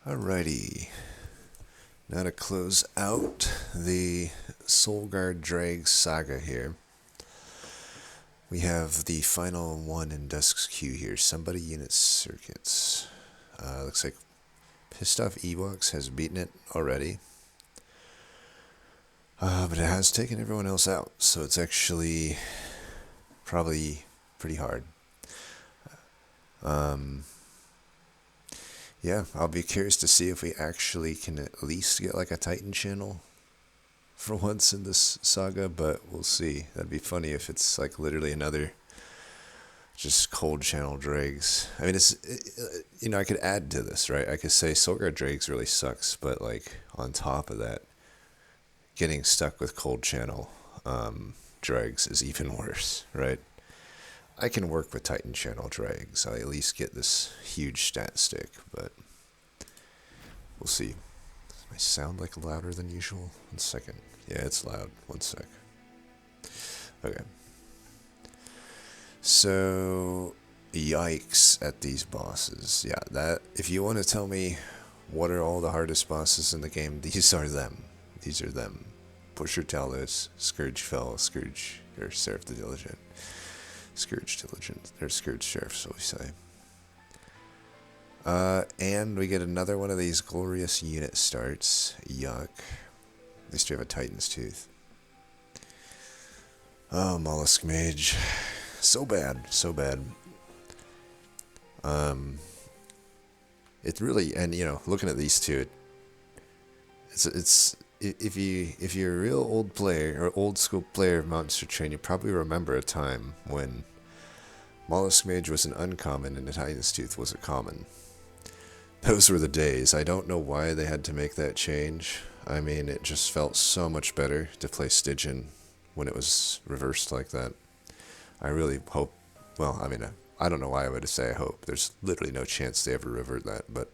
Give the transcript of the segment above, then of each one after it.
Alrighty, now to close out the Solgard Dregs saga here. We have the final one in Dusk's queue here. Somebody Unit Circuits. Looks like Pissed Off Ewoks has beaten it already. But it has taken everyone else out, so it's actually probably pretty hard. Yeah, I'll be curious to see if we actually can at least get like a Titan channel for once in this saga, but we'll see. That'd be funny if it's like literally another just cold channel Dregs. I mean, I could add to this, right? I could say Solgard Dregs really sucks, but like on top of that, getting stuck with cold channel Dregs is even worse, right? I can work with Titan channel Dregs. I at least get this huge stat stick, but we'll see. Does my sound like louder than usual? 1 second. Yeah, it's loud. 1 sec. Okay. So, yikes at these bosses. Yeah, that. If you want to tell me what are all the hardest bosses in the game, these are them. These are them. Pusher Talos, Scourge Fell, Scourge, or Seraph the Diligent. Scourge Diligent, or Scourge Sheriff, so we say. And we get another one of these glorious unit starts. Yuck. At least we have a Titan's Tooth. Oh, Mollusk Mage. So bad, so bad. It really, and looking at these two, it's if you're a real old player or old school player of Monster Train, you probably remember a time when Mollusk Mage was an uncommon and the Titan's Tooth was a common. Those were the days. I don't know why they had to make that change. I mean, it just felt so much better to play Stygian when it was reversed like that. I really hope, well, I mean, I don't know why I would say I hope. There's literally no chance they ever revert that, but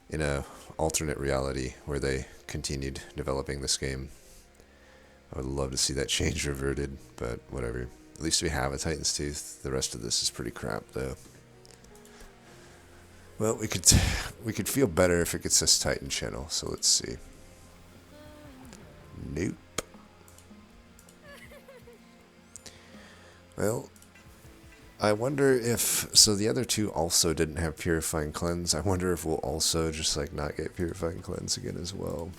in a alternate reality where they continued developing this game, I would love to see that change reverted, but whatever. At least we have a Titan's Tooth. The rest of this is pretty crap, though. Well, we could feel better if it gets us Titan channel, so let's see. Nope. Well, I wonder if, so the other two also didn't have Purifying Cleanse. I wonder if we'll also just like not get Purifying Cleanse again as well.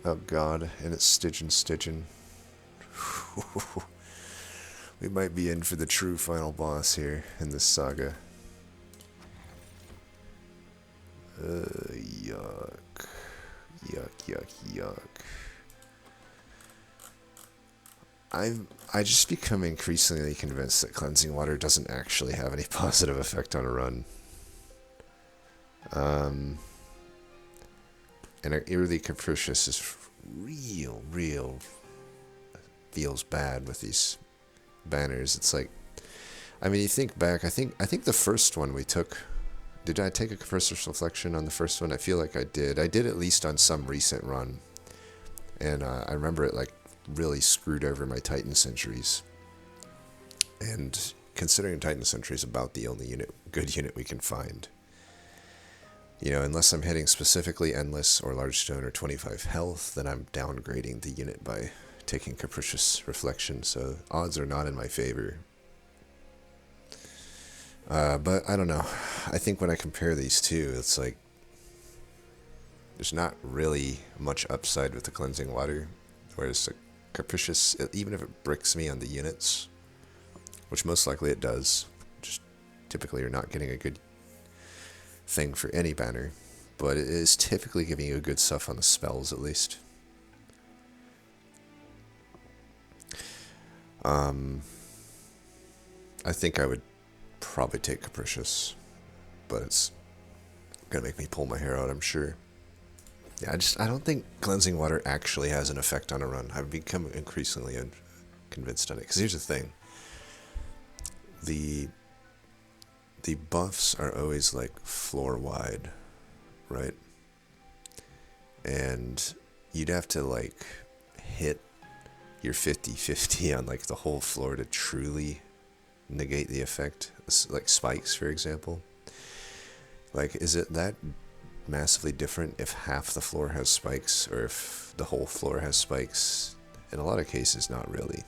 Oh god, and it's Stygian. We might be in for the true final boss here in this saga. Yuck. Yuck. I just become increasingly convinced that cleansing water doesn't actually have any positive effect on a run. And Eerily Capricious is real feels bad with these banners. It's like, I mean, you think back, I think the first one we took, did I take a Capricious Reflection on the first one? I feel like I did. I did at least on some recent run. And I remember it like really screwed over my Titan Sentries. And considering Titan Sentry is about the only good unit we can find. Unless I'm hitting specifically Endless or Large Stone or 25 health, then I'm downgrading the unit by taking Capricious Reflection, so odds are not in my favor. But I don't know. I think when I compare these two, it's like there's not really much upside with the Cleansing Water, whereas the Capricious, even if it bricks me on the units, which most likely it does, just typically you're not getting a good thing for any banner, but it is typically giving you good stuff on the spells at least. I think I would probably take Capricious, but it's gonna make me pull my hair out, I'm sure. Yeah, I don't think Cleansing Water actually has an effect on a run. I've become increasingly convinced on it, because here's the thing. The buffs are always like floor wide, right? And you'd have to like hit your 50-50 on like the whole floor to truly negate the effect, like spikes, for example. Like, is it that massively different if half the floor has spikes or if the whole floor has spikes? In a lot of cases, not really.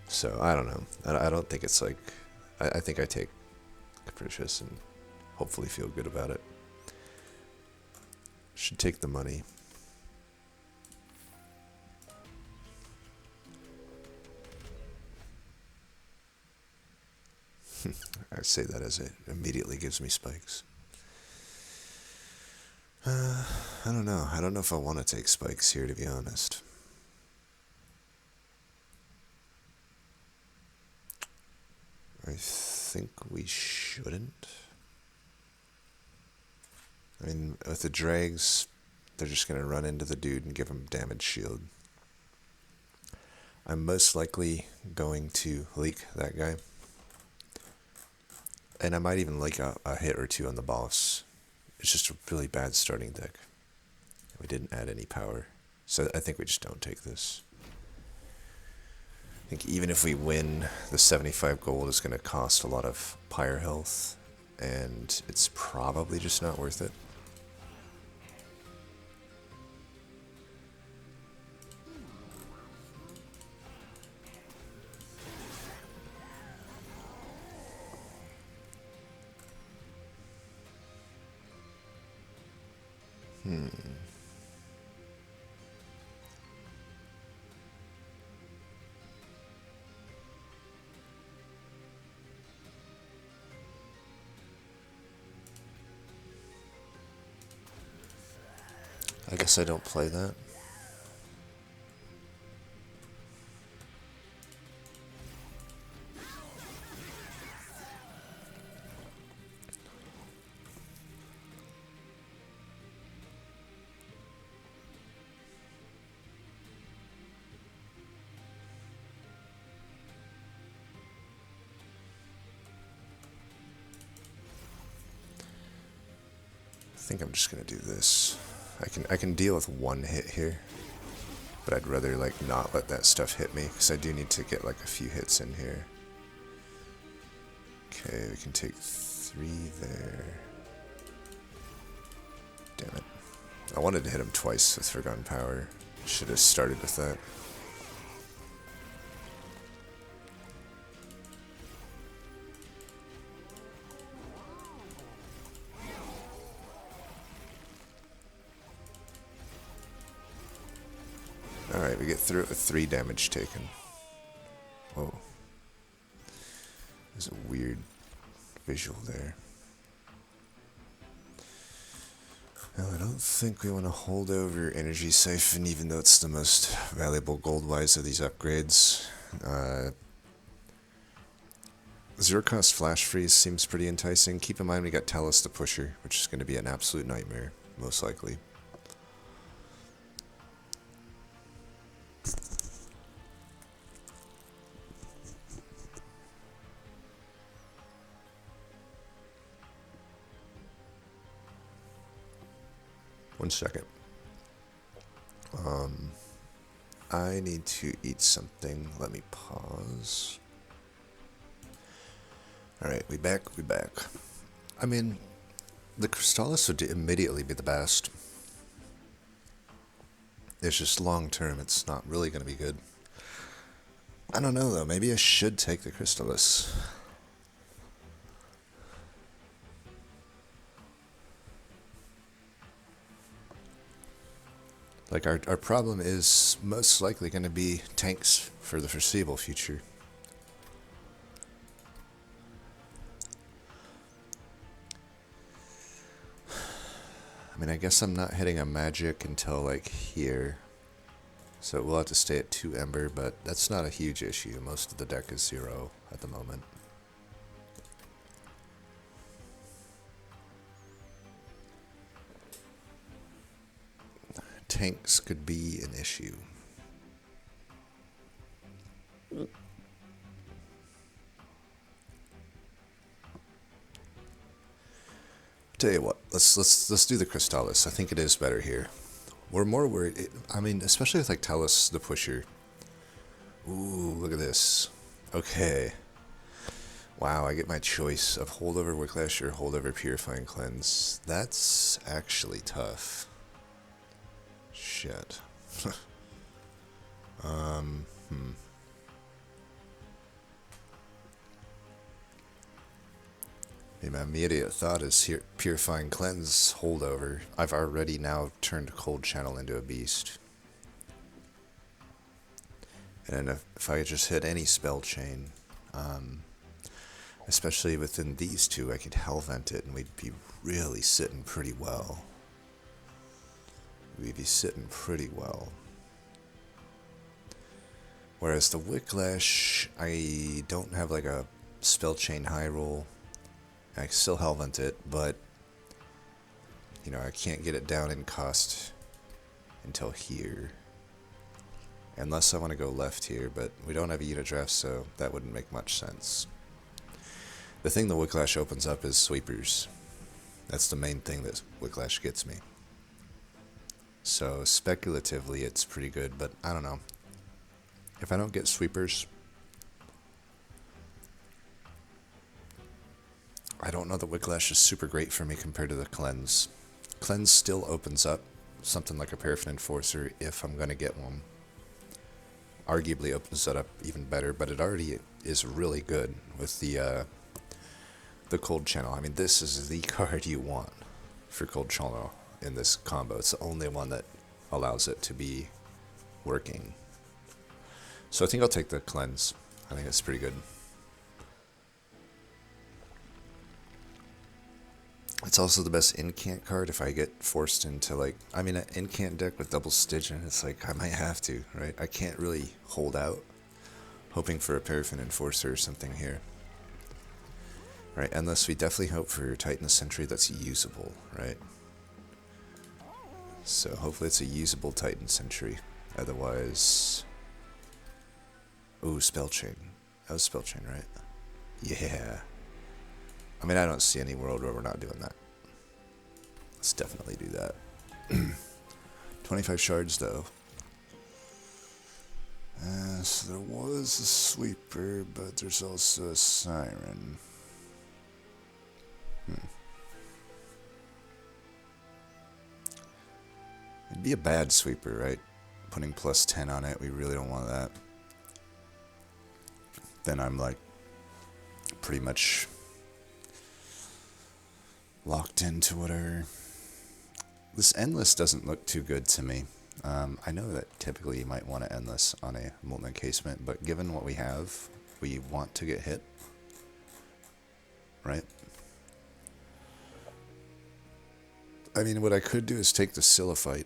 So, I don't know. I don't think it's like... I think I take Capricious and hopefully feel good about it. Should take the money. I say that as it immediately gives me spikes. I don't know. I don't know if I want to take spikes here, to be honest. I think we shouldn't. I mean, with the Dregs, they're just going to run into the dude and give him damage shield. I'm most likely going to leak that guy. And I might even leak a hit or two on the boss. It's just a really bad starting deck. We didn't add any power. So I think we just don't take this. I think even if we win, the 75 gold is going to cost a lot of pyre health. And it's probably just not worth it. I guess I don't play that. I think I'm just gonna do this. I can deal with one hit here, but I'd rather like not let that stuff hit me because I do need to get like a few hits in here. Okay, we can take 3 there. Damn it! I wanted to hit him twice with Forgotten Power. Should have started with that. Alright, we get through it with 3 damage taken. Whoa. There's a weird visual there. Well, I don't think we want to hold over Energy Siphon, even though it's the most valuable gold-wise of these upgrades. Zero cost Flash Freeze seems pretty enticing. Keep in mind we got Talus the Pusher, which is going to be an absolute nightmare, most likely. One second. I need to eat something. Let me pause. Alright, we back. I mean, the Crystallis would immediately be the best. It's just long term, it's not really going to be good. I don't know though, maybe I should take the Crystallis. Like, our problem is most likely going to be tanks for the foreseeable future. I mean, I guess I'm not hitting a magic until, like, here. So we'll have to stay at 2 Ember, but that's not a huge issue. Most of the deck is 0 at the moment. Tanks could be an issue. Tell you what, let's do the Crystallis. I think it is better here. We're more worried. I mean, especially with like Talus the Pusher. Ooh, look at this. Okay. Wow, I get my choice of holdover Wicklash or holdover Purifying Cleanse. That's actually tough. Shit. um, hmm. My immediate thought is here, Purifying Cleanse holdover. I've already now turned Cold Channel into a beast. And if I could just hit any spell chain, especially within these two, I could Hellvent it and we'd be really sitting pretty well. We'd be sitting pretty well. Whereas the Wicklash, I don't have like a spell chain high roll. I can still Hellvent it, but you know, I can't get it down in cost until here. Unless I want to go left here, but we don't have a unit draft, so that wouldn't make much sense. The thing the Wicklash opens up is sweepers. That's the main thing that Wicklash gets me. So speculatively it's pretty good, but I don't know. If I don't get sweepers, I don't know that Wicklash is super great for me compared to the Cleanse. Cleanse still opens up something like a Paraffin Enforcer if I'm going to get one. Arguably opens that up even better, but it already is really good with the Cold Channel. I mean, this is the card you want for Cold Channel in this combo. It's the only one that allows it to be working. So I think I'll take the Cleanse. I think it's pretty good. It's also the best Incant card if I get forced into, like, I mean, an Incant deck with double Stygian, it's like, I might have to, right? I can't really hold out, hoping for a Paraffin Enforcer or something here. Right, unless we definitely hope for Titan Sentry that's usable, right? So hopefully it's a usable Titan Sentry. Otherwise... Ooh, Spell Chain. That was Spell Chain, right? Yeah. I mean, I don't see any world where we're not doing that. Let's definitely do that. 25 shards, though. So there was a sweeper, but there's also a siren. It'd be a bad sweeper, right? Putting plus 10 on it, we really don't want that. Then I'm like pretty much locked into whatever. This Endless doesn't look too good to me. I know that typically you might want to Endless on a Molten Encasement, but given what we have, we want to get hit, right? I mean, what I could do is take the Siliphyte,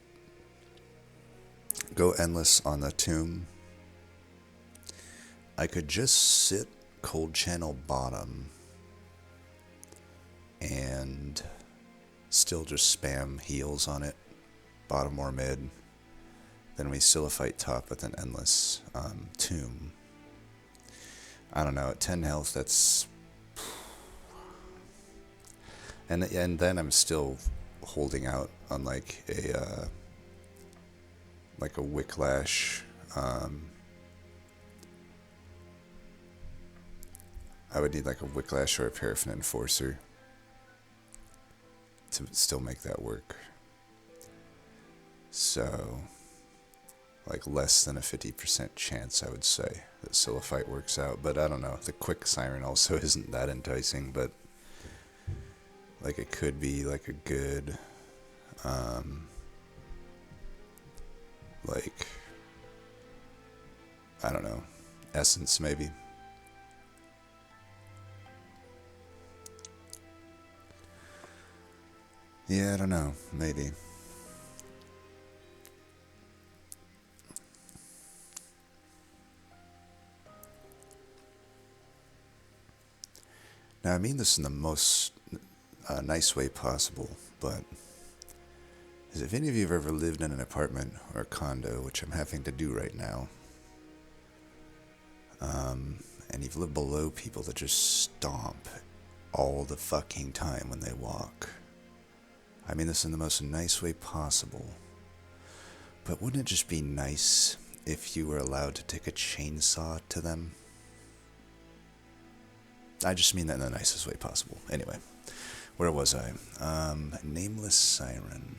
go Endless on the Tomb. I could just sit Cold Channel bottom and still just spam heals on it, bottom or mid. Then we Siliphyte top with an Endless Tomb. I don't know, at 10 health, that's... And then I'm still holding out on like a Wicklash. I would need like a Wicklash or a Paraffin Enforcer to still make that work. So, like less than a 50% chance, I would say, that Siliphyte works out. But I don't know. The Quick Siren also isn't that enticing, but like it could be like a good, like, I don't know, Essence maybe. Yeah, I don't know, maybe. Now, I mean this in the most nice way possible, but as if any of you have ever lived in an apartment or a condo, which I'm having to do right now, and you've lived below people that just stomp all the fucking time when they walk. I mean this in the most nice way possible, but wouldn't it just be nice if you were allowed to take a chainsaw to them? I just mean that in the nicest way possible. Anyway, where was I? Nameless Siren.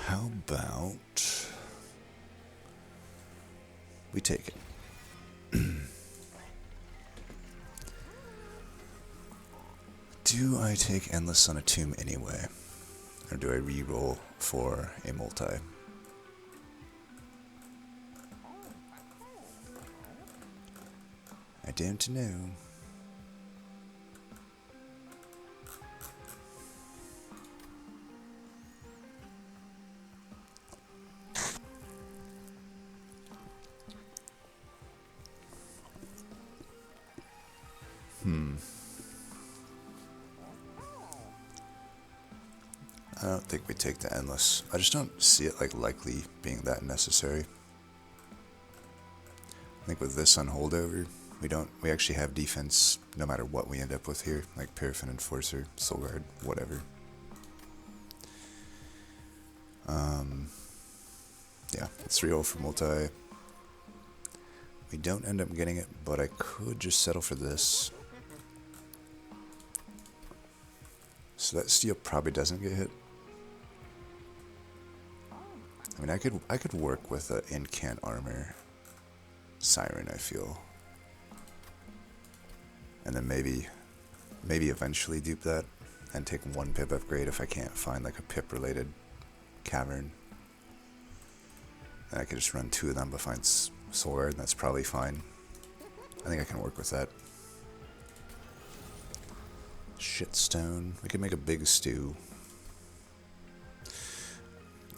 How about we take it? Do I take Endless on a tomb anyway? Or do I re-roll for a multi? I don't know. I don't think we take the Endless. I just don't see it like likely being that necessary. I think with this on holdover, we actually have defense no matter what we end up with here, like Paraffin Enforcer, Solgard, whatever. Yeah, let's re-roll for multi. We don't end up getting it, but I could just settle for this. So that steel probably doesn't get hit. I mean, I could work with an Incant armor Siren, I feel. And then maybe eventually dupe that and take one pip upgrade if I can't find like a pip related cavern. And I could just run 2 of them but find Solgard, and that's probably fine. I think I can work with that. Shitstone. We could make a big stew.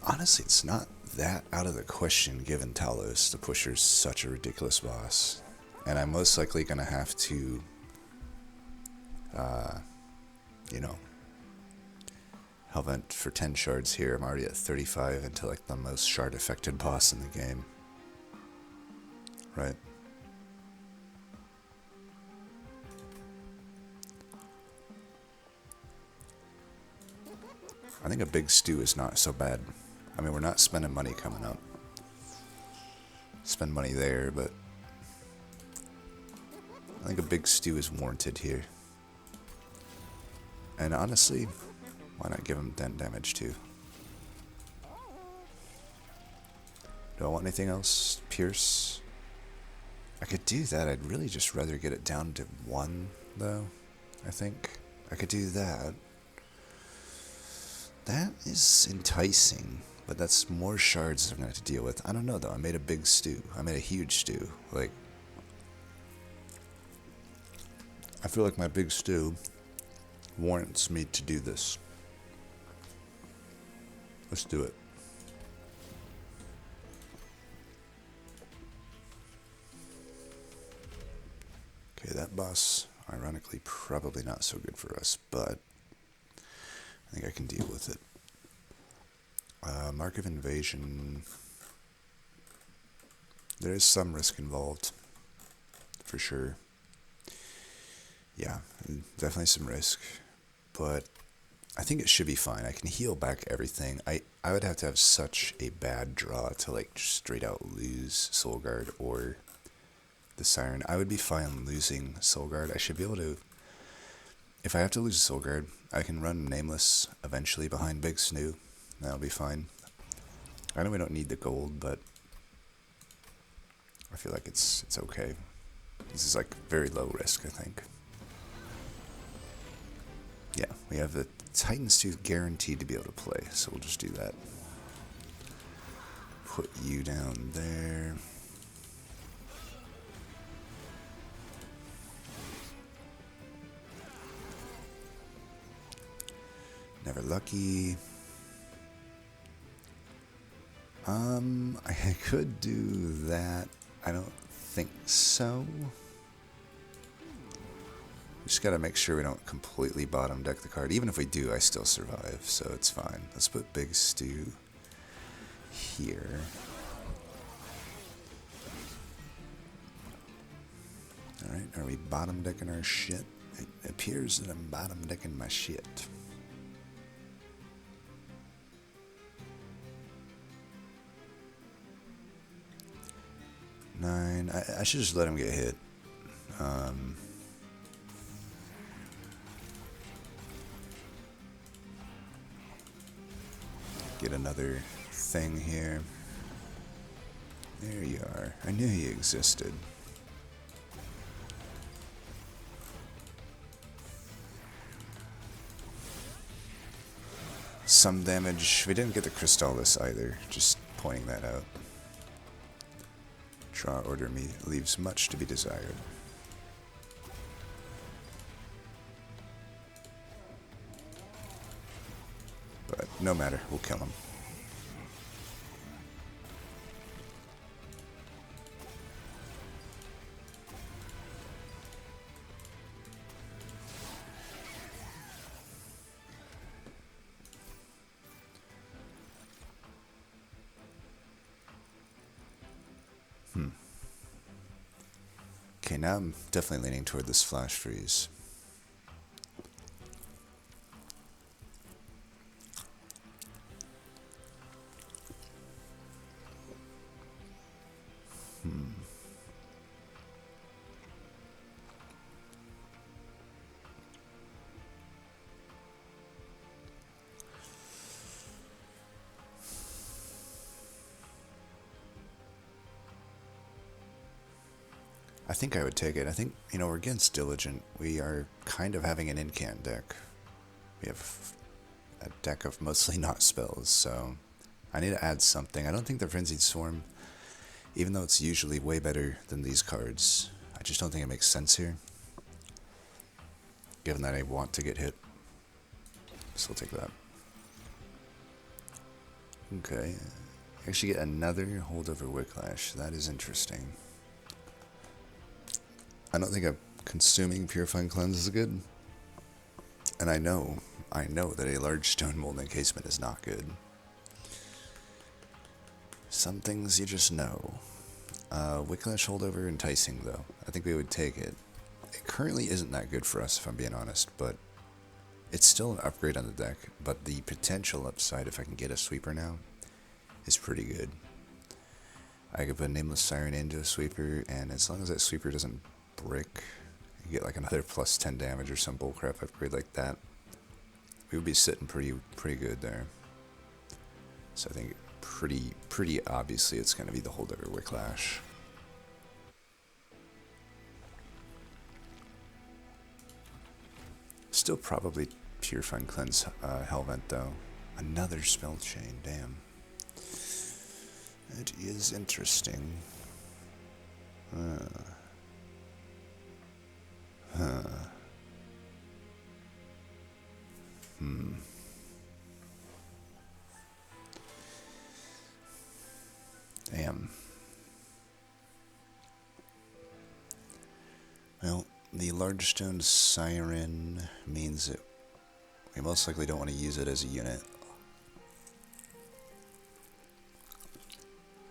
Honestly, it's not that out of the question given Talos. The Pusher's such a ridiculous boss. And I'm most likely going to have to, Hellvent for 10 shards here. I'm already at 35 into like the most shard affected boss in the game. Right? I think a big stew is not so bad. I mean, we're not spending money coming up. Spend money there, but I think a big stew is warranted here. And honestly, why not give him dent damage too? Do I want anything else? Pierce? I could do that. I'd really just rather get it down to 1, though, I think. I could do that. That is enticing, but that's more shards I'm going to have to deal with. I don't know, though. I made a big stew. I made a huge stew. Like, I feel like my big stew warrants me to do this. Let's do it. Okay, that boss, ironically, probably not so good for us, but I think I can deal with it. Mark of Invasion. There is some risk involved, for sure. Yeah, definitely some risk, but I think it should be fine. I can heal back everything. I would have to have such a bad draw to like just straight out lose Solgard or the Siren. I would be fine losing Solgard. I should be able to, if I have to lose Solgard, I can run Nameless eventually behind Big Snoo. That'll be fine. I know we don't need the gold, but I feel like it's okay. This is like very low risk, I think. Yeah, we have the Titan's Tooth guaranteed to be able to play, so we'll just do that. Put you down there. Never lucky. I could do that. I don't think so. We just gotta make sure we don't completely bottom deck the card. Even if we do, I still survive, so it's fine. Let's put Big Stew here. Alright, are we bottom decking our shit? It appears that I'm bottom decking my shit. 9. I should just let him get hit. Get another thing here. There you are. I knew he existed. Some damage. We didn't get the Crystallis either. Just pointing that out. Draw order me leaves much to be desired. But no matter, we'll kill him. Okay, now I'm definitely leaning toward this flash freeze. I think I would take it. I think, you know, we're against Diligent. We are kind of having an Incant deck. We have a deck of mostly not spells, so I need to add something. I don't think the Frenzied Swarm, even though it's usually way better than these cards, I just don't think it makes sense here. Given that I want to get hit. So we'll take that. Okay. Actually get another Holdover Wicklash. That is interesting. I don't think consuming Purifying Cleanse is good. And I know that a large stone mold encasement is not good. Some things you just know. Wicklash Holdover, enticing though. I think we would take it. It currently isn't that good for us, if I'm being honest, but it's still an upgrade on the deck. But the potential upside, if I can get a sweeper now, is pretty good. I could put Nameless Siren into a sweeper, and as long as that sweeper doesn't brick, you get like another plus 10 damage or some bullcrap upgrade like that, we would be sitting pretty good there. So I think pretty obviously it's going to be the Holdover Wicklash. Still probably Purifying Cleanse Hellvent though. Another spell chain, damn. It is interesting. Damn. Well, the Large Stone Siren means that we most likely don't want to use it as a unit.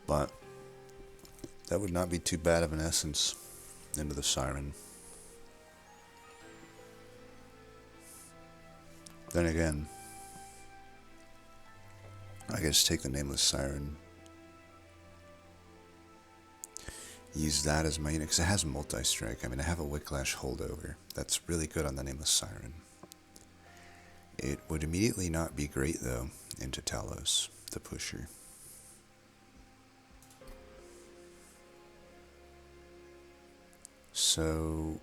But that would not be too bad of an essence into the Siren. Then again, I guess take the Nameless Siren. Use that as my unit, because it has multi-strike. I mean, I have a Wicklash Holdover. That's really good on the Nameless Siren. It would immediately not be great, though, into Talos, the pusher. So,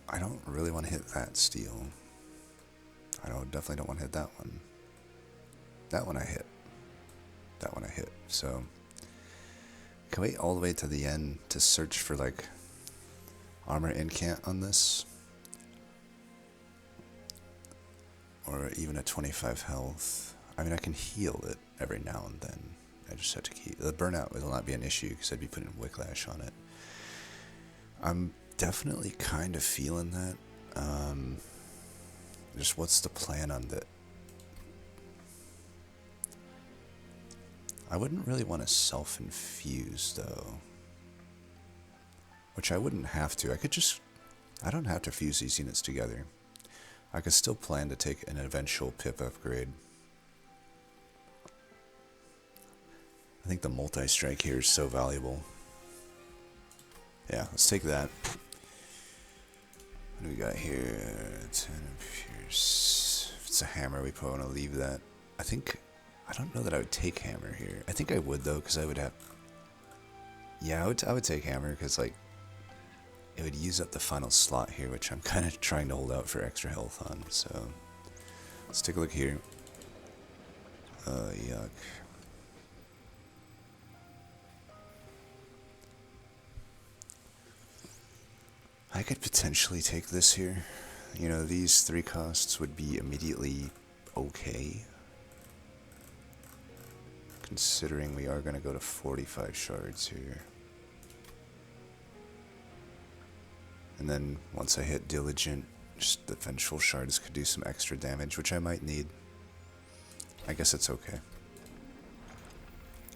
I don't really want to hit that steel. Definitely don't want to hit that one. That one I hit. That one I hit. So, can we wait all the way to the end to search for, like, armor incant on this? Or even a 25 health. I mean, I can heal it every now and then. I just have to keep... The burnout will not be an issue because I'd be putting Wicklash on it. I'm definitely kind of feeling that. Just what's the plan on that? I wouldn't really want to self-infuse, though. Which I wouldn't have to. I don't have to fuse these units together. I could still plan to take an eventual pip upgrade. I think the multi-strike here is so valuable. Yeah, let's take that. What do we got here? 10 of Pierce. If it's a hammer, we probably want to leave that. I think I don't know that I would take hammer here. I think I would though, because I would have. Yeah, I would take hammer because like it would use up the final slot here, which I'm kind of trying to hold out for extra health on. So let's take a look here. Yuck. I could potentially take this here. You know, these 3 costs would be immediately okay. Considering we are going to go to 45 shards here. And then once I hit Diligent, just the Vengeful Shards could do some extra damage, which I might need. I guess it's okay.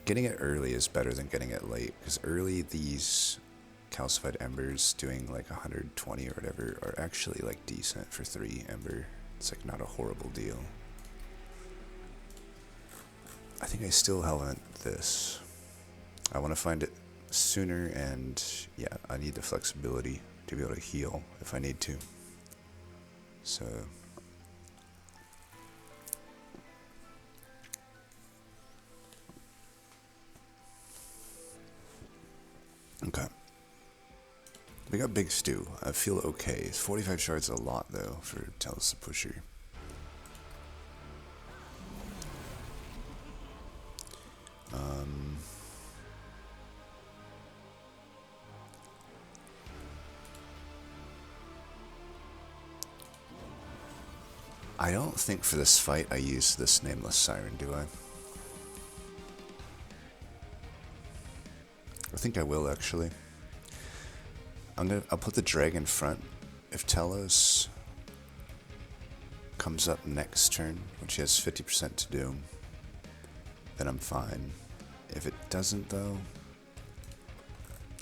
Getting it early is better than getting it late, because early these Calcified Embers doing like 120 or whatever are actually like decent for 3 Ember. It's like not a horrible deal. I think I still haven't this. I want to find it sooner, and yeah, I need the flexibility to be able to heal if I need to. So okay. We got Big Stew. I feel okay. 45 shards is a lot though for Talos the Pusher. I don't think for this fight I use this Nameless Siren, do I? I think I will actually. I'll put the drag in front. If Talos comes up next turn, which he has 50% to do, then I'm fine. If it doesn't though,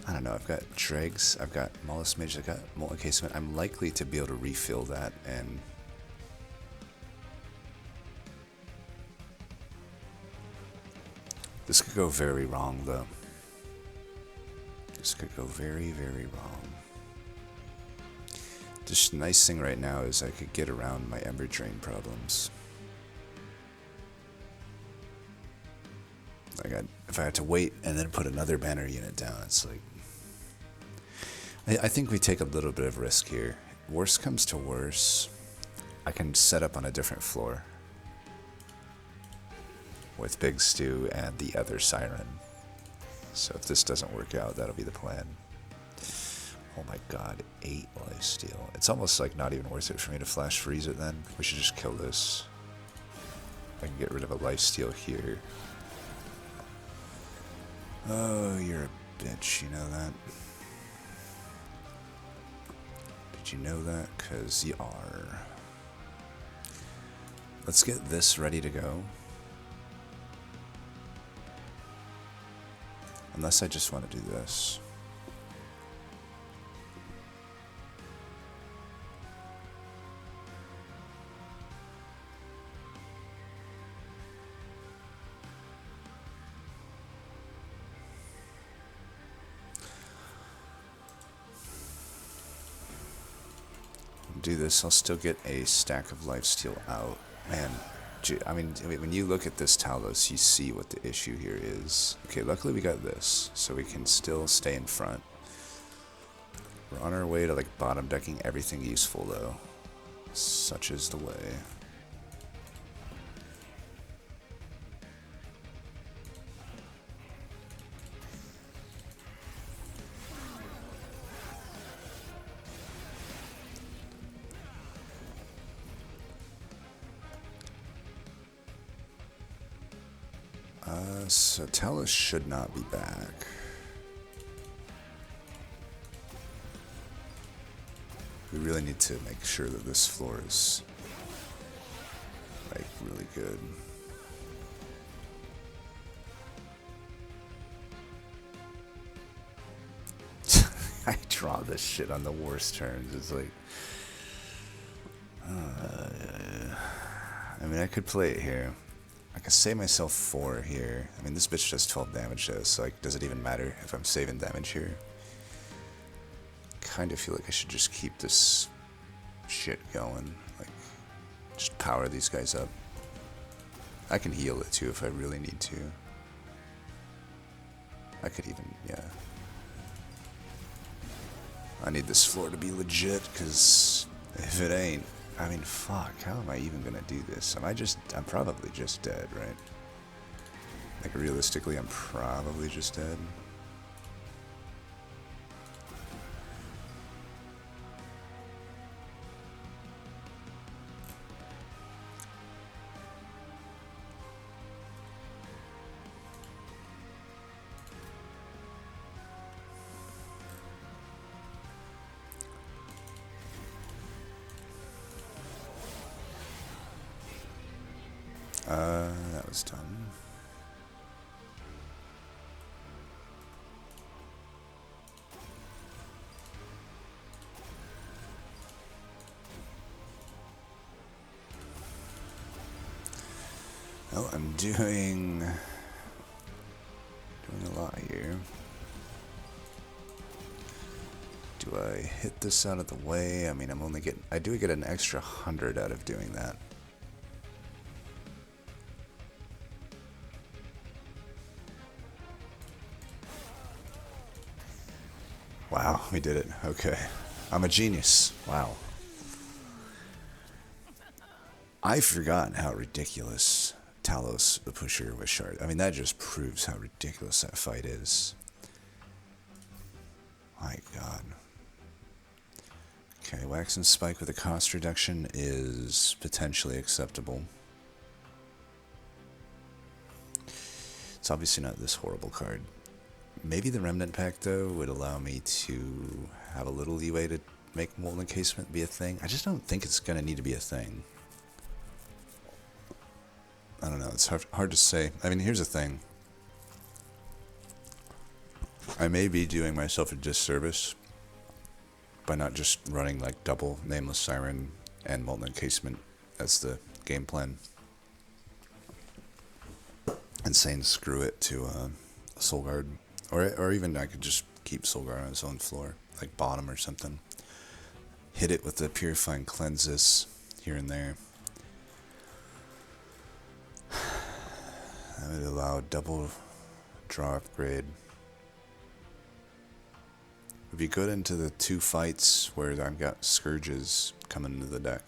I don't know. I've got Dregs, I've got Mollusk Mage, I've got Molten Casement. I'm likely to be able to refill that, and this could go very wrong though. This could go very, very wrong. Just nice thing right now is I could get around my Ember Drain problems. If I had to wait and then put another banner unit down, it's like... I think we take a little bit of risk here. Worst comes to worst, I can set up on a different floor with Big Stew and the other Siren. So if this doesn't work out, that'll be the plan. Oh my god, 8 lifesteal. It's almost like not even worth it for me to flash freeze it then. We should just kill this. I can get rid of a lifesteal here. Oh, you're a bitch, you know that? Did you know that? 'Cause you are. Let's get this ready to go. Unless I just want to do this. Do this, I'll still get a stack of lifesteal out. Man, I mean, when you look at this Talos, you see what the issue here is. Okay, luckily we got this, so we can still stay in front. We're on our way to like bottom decking everything useful though. Such is the way. So Talos should not be back. We really need to make sure that this floor is like really good. I draw this shit on the worst turns. It's like, I mean, I could play it here. I can save myself 4 here. I mean, this bitch does 12 damage though, so like, does it even matter if I'm saving damage here? Kind of feel like I should just keep this shit going. Like, just power these guys up. I can heal it too if I really need to. I could even, yeah. I need this floor to be legit, because if it ain't, I mean, fuck, how am I even gonna do this? I'm probably just dead, right? Like, realistically, I'm probably just dead. That was done. Well, I'm doing a lot here. Do I hit this out of the way? I mean, I do get an extra 100 out of doing that. Wow, we did it. Okay. I'm a genius. Wow. I've forgotten how ridiculous Talos the Pusher was shard. I mean, that just proves how ridiculous that fight is. My god. Okay, Wax and Spike with a cost reduction is potentially acceptable. It's obviously not this horrible card. Maybe the Remnant Pack, though, would allow me to have a little leeway to make Molten Encasement be a thing. I just don't think it's going to need to be a thing. I don't know, it's hard to say. I mean, here's the thing. I may be doing myself a disservice by not just running like double Nameless Siren and Molten Encasement as the game plan. And saying screw it to Solgard. Or even I could just keep Solgard on its own floor, like bottom or something. Hit it with the Purifying Cleanses here and there. That would allow double draw upgrade. Would be good into the 2 fights where I've got Scourges coming into the deck.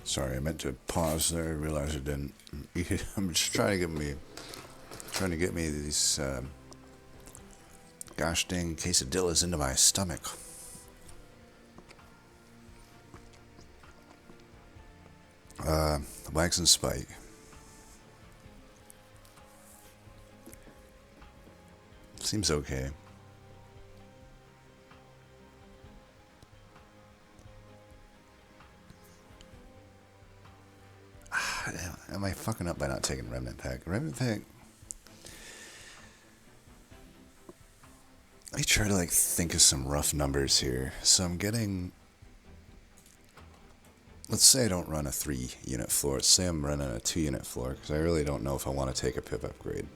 Sorry, I meant to pause there. I realized I didn't. I'm just trying to get me these gosh dang quesadillas into my stomach. Wax and Spike. Seems okay. Am I fucking up by not taking Remnant Pack? Remnant Pack... Let me try to like think of some rough numbers here. So I'm getting... Let's say I don't run a 3-unit floor. Let's say I'm running a 2-unit floor, because I really don't know if I want to take a pip upgrade.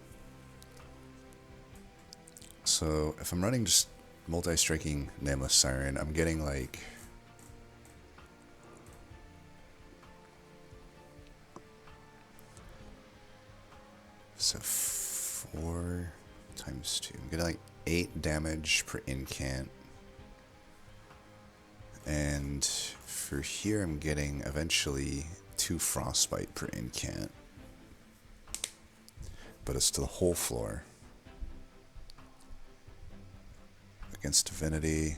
So if I'm running just multi-striking Nameless Siren, I'm getting like... So 4 times 2. I'm getting like 8 damage per incant. And for here I'm getting eventually 2 frostbite per incant. But it's to the whole floor. Against Divinity.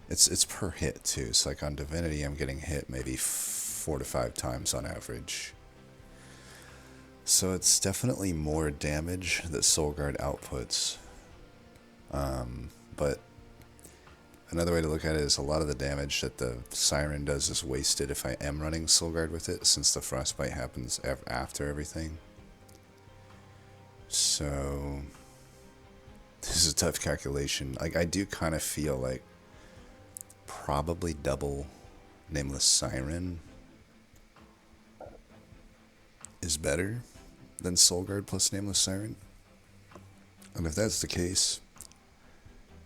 It's per hit too. So like on Divinity I'm getting hit maybe 4 to 5 times on average. So it's definitely more damage that Solgard outputs. But another way to look at it is a lot of the damage that the Siren does is wasted if I am running Solgard with it, since the Frostbite happens after everything. So this is a tough calculation. Like, I do kind of feel like probably double Nameless Siren is better than Solgard plus Nameless Siren. And if that's the case,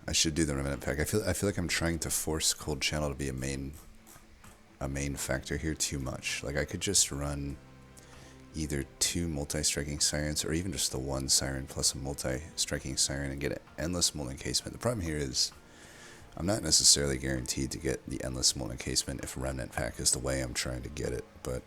I should do the Remnant Pack. I feel like I'm trying to force Cold Channel to be a main factor here too much. Like, I could just run either 2 multi-striking sirens or even just the 1 siren plus a multi-striking siren and get an endless molten encasement. The problem here is I'm not necessarily guaranteed to get the endless molten encasement if Remnant Pack is the way I'm trying to get it, but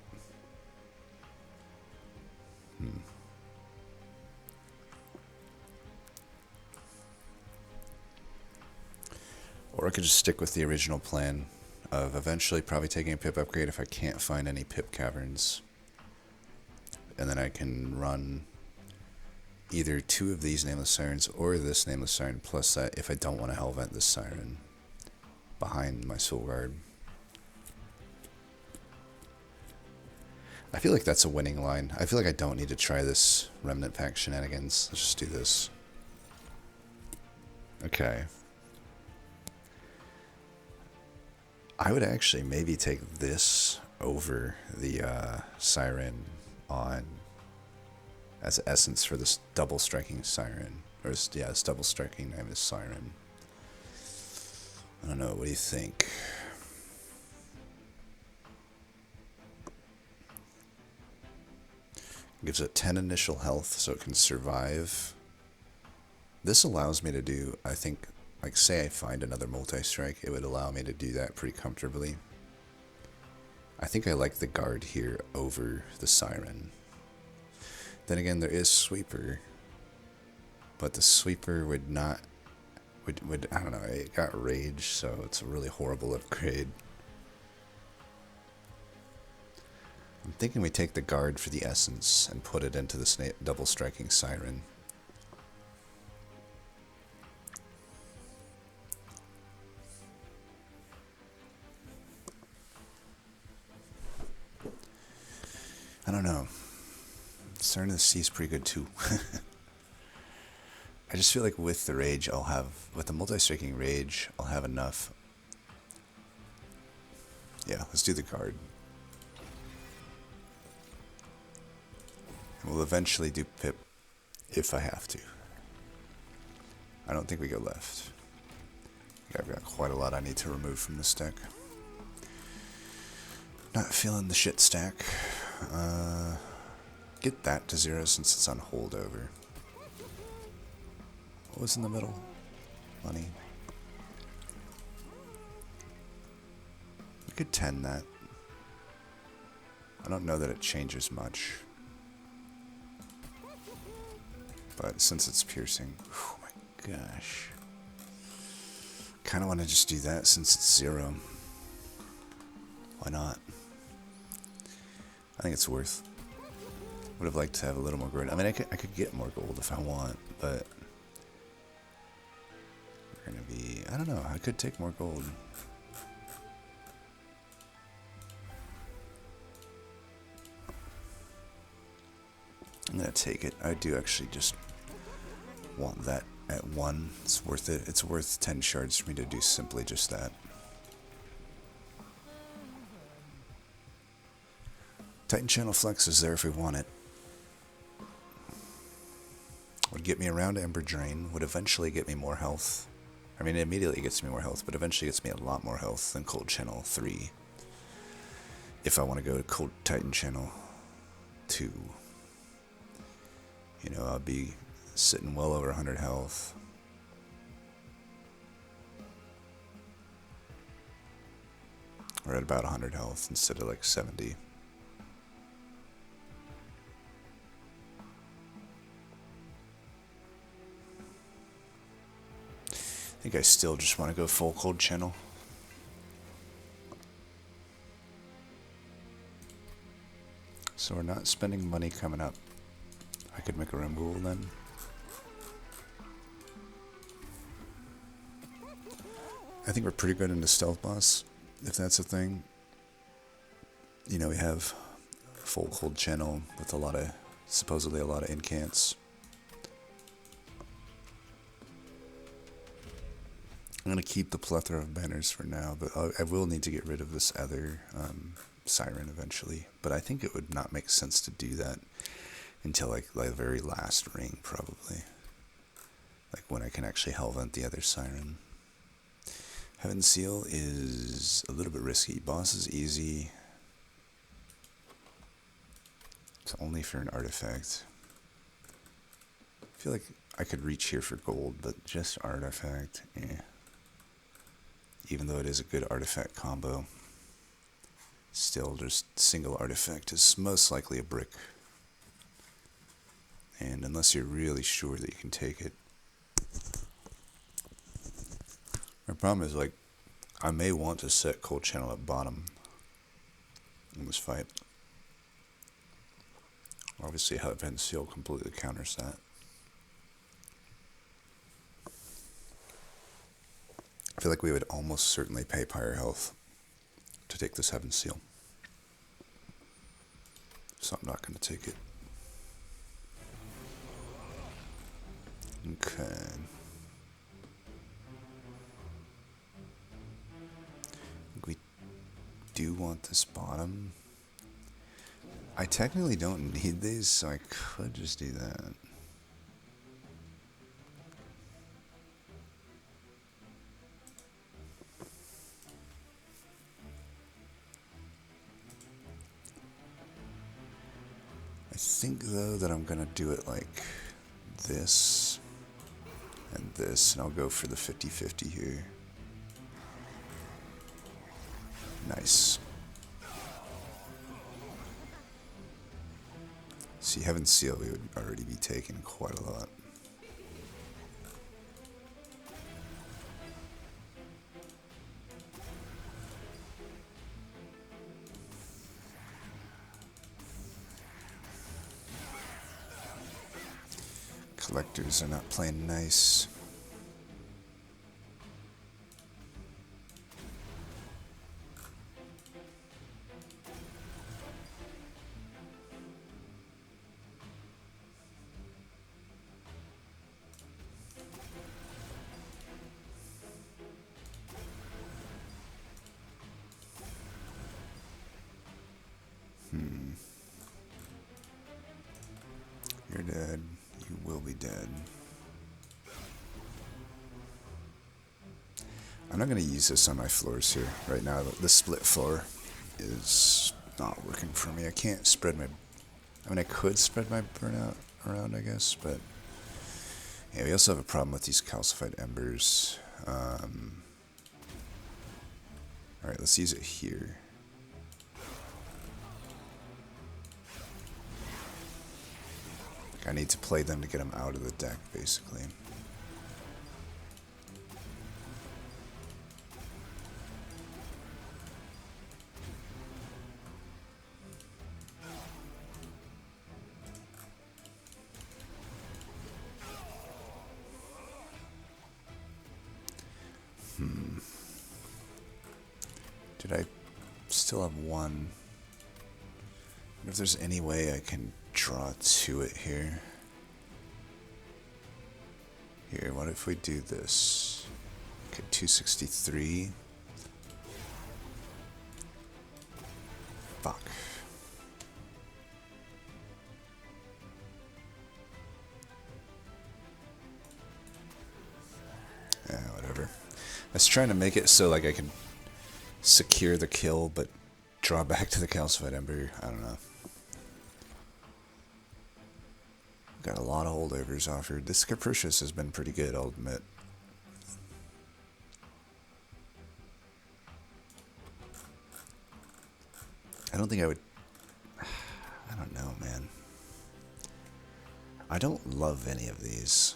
Or I could just stick with the original plan of eventually probably taking a pip upgrade if I can't find any pip caverns. And then I can run either 2 of these Nameless Sirens or this Nameless Siren plus that if I don't want to Hell Vent this Siren behind my Solgard. I feel like that's a winning line. I feel like I don't need to try this Remnant Pack shenanigans. Let's just do this. Okay. I would actually maybe take this over the Siren on as essence for this double striking Siren. Or yeah, this double striking Nameless Siren. I don't know, what do you think? Gives it 10 initial health so it can survive. This allows me to do, I think, like say I find another multi-strike, it would allow me to do that pretty comfortably. I think I like the guard here over the Siren. Then again, there is Sweeper, but the Sweeper would not, would I don't know, it got Rage, so it's a really horrible upgrade. I'm thinking we take the guard for the essence and put it into this double striking Siren. I don't know. Siren of the Sea is pretty good too. I just feel like with the Rage, with the multi-striking Rage, I'll have enough. Yeah, let's do the guard. We'll eventually do Pip if I have to. I don't think we go left. Yeah, I've got quite a lot I need to remove from this deck. Not feeling the shit stack. Get that to 0 since it's on holdover. What was in the middle? Money. We could 10 that. I don't know that it changes much. But since it's piercing, oh my gosh. Kind of want to just do that since it's 0. Why not? I think it's worth. Would have liked to have a little more gold. I mean, I could get more gold if I want, but we're gonna be. I don't know. I could take more gold. I'm gonna take it. I do actually just want that at 1. It's worth it. It's worth 10 shards for me to do simply just that. Titan Channel Flex is there if we want it. Would get me around Ember Drain, would eventually get me more health. I mean, it immediately gets me more health, but eventually gets me a lot more health than Cold Channel 3. If I want to go to Cold Titan Channel 2. You know, I'll be sitting well over 100 health. Or at about 100 health instead of like 70. I think I still just want to go full Cold Channel. So we're not spending money coming up. I could make a removal then. I think we're pretty good into Stealth Boss, if that's a thing. You know, we have full Cold Channel with supposedly a lot of incants. I'm going to keep the plethora of banners for now, but I will need to get rid of this other siren eventually. But I think it would not make sense to do that until like the very last ring, probably. Like when I can actually Hellvent the other siren. Heaven Seal is a little bit risky. Boss is easy. It's only for an artifact. I feel like I could reach here for gold, but just artifact, eh. Even though it is a good artifact combo, still just single artifact is most likely a brick. And unless you're really sure that you can take it. My problem is, like, I may want to set Cold Channel at bottom in this fight. Obviously, Heaven Seal completely counters that. I feel like we would almost certainly pay Pyre Health to take this Heaven Seal. So I'm not going to take it. Okay. We do want this bottom. I technically don't need these, so I could just do that. I think, though, that I'm going to do it like this and this, and I'll go for the 50-50 here. Nice. See, Heaven Seal, we would already be taking quite a lot. Collectors are not playing nice. You're dead. You will be dead. I'm not going to use this on my floors here right now. The split floor is not working for me. I can't spread my... I mean, I could spread my burnout around, I guess, but... Yeah, we also have a problem with these calcified embers. Alright, let's use it here. I need to play them to get them out of the deck, basically. Did I still have one? I wonder if there's any way I can draw to it here. Here, what if we do this? Okay, 263. Fuck. Yeah, whatever. I was trying to make it so like I can secure the kill, but draw back to the calcified ember. I don't know. Got a lot of holdovers offered. This Capricious has been pretty good, I'll admit. I don't think I would... I don't know, man. I don't love any of these.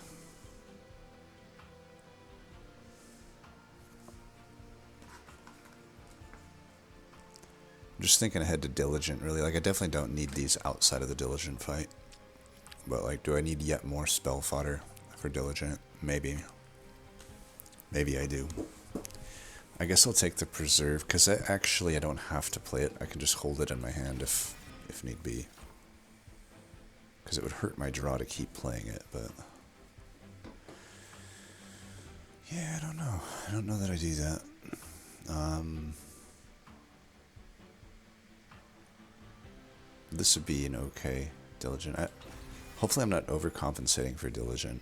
I'm just thinking ahead to Diligent, really. Like, I definitely don't need these outside of the Diligent fight. But, like, do I need yet more spell fodder for Diligent? Maybe. Maybe I do. I guess I'll take the Preserve, because I don't have to play it. I can just hold it in my hand if need be. Because it would hurt my draw to keep playing it, but... Yeah, I don't know. I don't know that I do that. This would be an okay diligent. Hopefully I'm not overcompensating for diligent,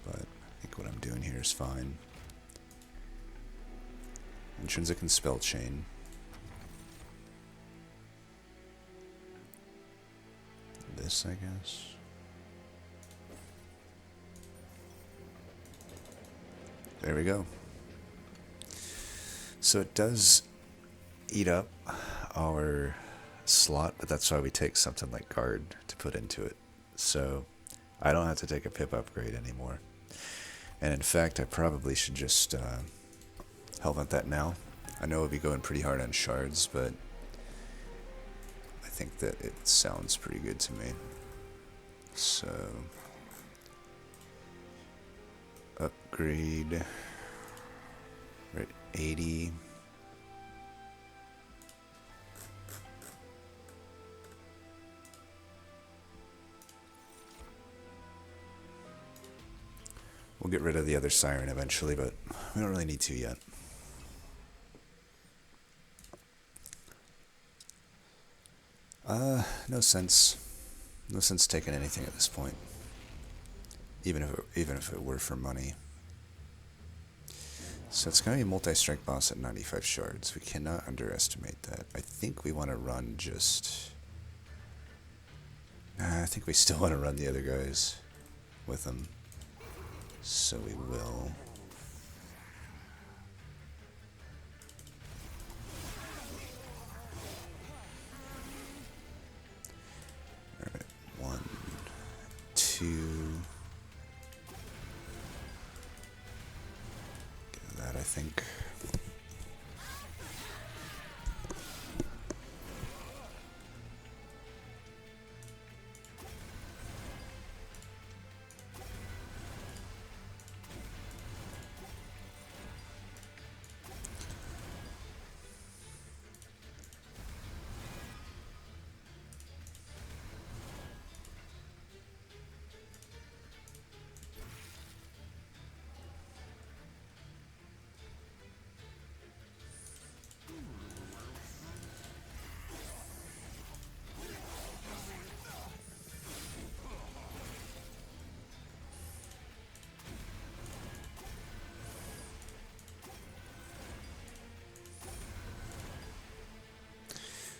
but I think what I'm doing here is fine. Intrinsic and spell chain. This, I guess. There we go. So it does eat up our slot, but that's why we take something like guard to put into it. So I don't have to take a pip upgrade anymore. And in fact, I probably should just Hellvent that now. I know we'll be going pretty hard on shards, but I think that it sounds pretty good to me. So upgrade. We're at 80. We'll get rid of the other siren eventually, but we don't really need to yet. No sense. No sense taking anything at this point. Even if it were for money. So it's going to be a multi-strike boss at 95 shards. We cannot underestimate that. I think we want to run just... I think we still want to run the other guys with them. So we will. Alright, 1, 2. Get that, I think.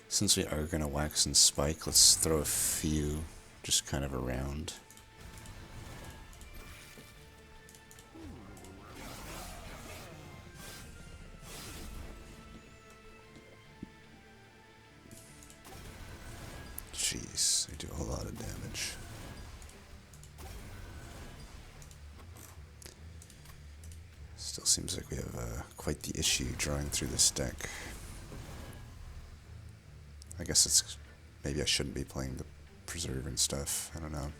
Since we are going to wax and spike, let's throw a few just kind of around. Jeez, they do a lot of damage. Still seems like we have quite the issue drawing through this deck. I guess it's... maybe I shouldn't be playing the preserve and stuff. I don't know.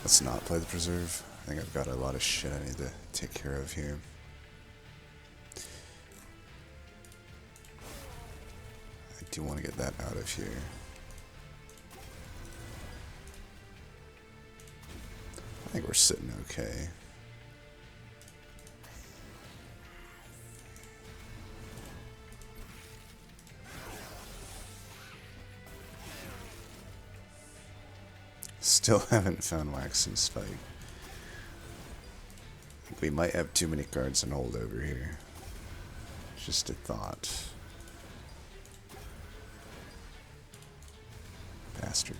Let's not play the preserve. I think I've got a lot of shit I need to take care of here. I do want to get that out of here. I think we're sitting okay. Still haven't found Wax and Spike. I think we might have too many cards on hold over here. Just a thought. Bastard.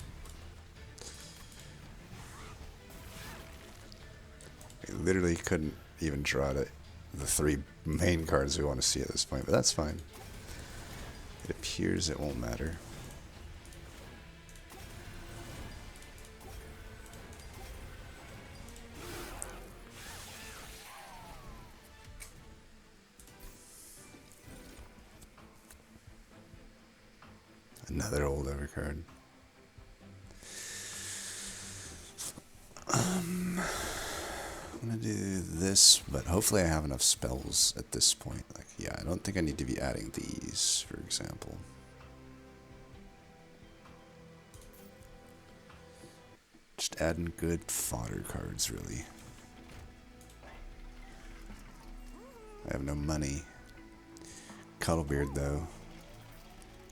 We literally couldn't even draw the 3 main cards we want to see at this point, but that's fine. It appears it won't matter. Another old overcard. I'm gonna do this, but hopefully I have enough spells at this point. Like, yeah, I don't think I need to be adding these, for example. Just adding good fodder cards, really. I have no money. Cuddlebeard, though.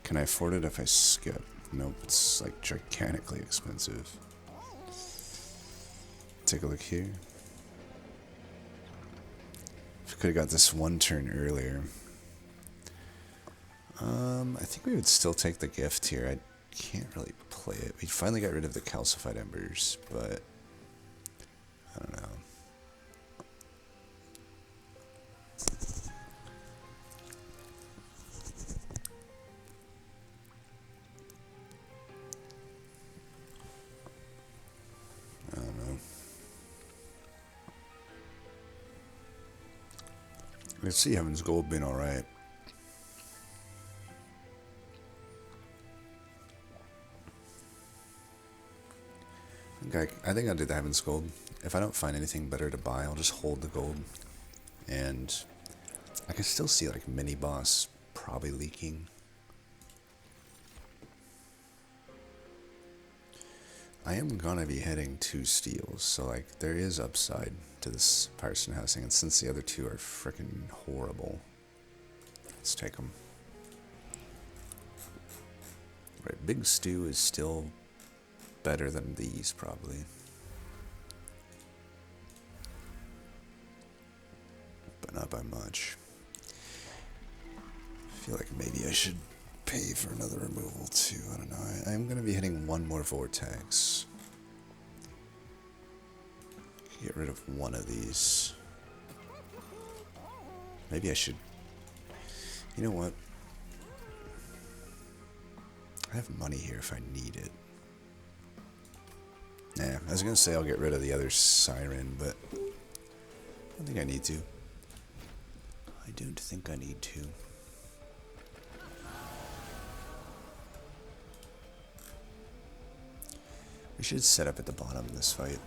Can I afford it if I skip? Nope, it's like gigantically expensive. Take a look here. If we could have got this one turn earlier. I think we would still take the gift here. I can't really play it. We finally got rid of the calcified embers, but I don't know. I don't know. Let's see Heaven's Gold being alright. Okay, I think I'll do the Heaven's Gold. If I don't find anything better to buy, I'll just hold the gold. And I can still see like mini boss probably leaking. I am gonna be heading to steals, so like there is upside to this Pirates and Housing, and since the other two are freaking horrible, let's take them. Right, Big Stew is still better than these, probably. But not by much. I feel like maybe I should pay for another removal too. I don't know. I'm going to be hitting one more Vortex. Get rid of one of these. Maybe I should... You know what? I have money here if I need it. Nah, I was going to say I'll get rid of the other Siren, but I don't think I need to. I don't think I need to. We should set up at the bottom of this fight.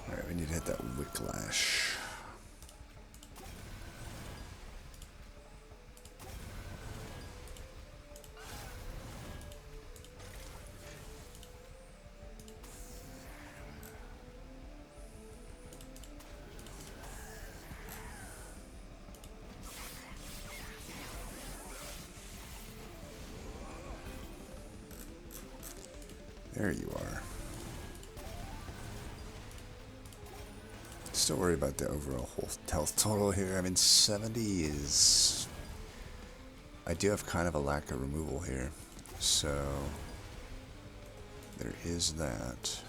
Alright, we need to hit that Whiplash. There you are. Still worried about the overall health total here. I mean, 70 is... I do have kind of a lack of removal here, so there is that.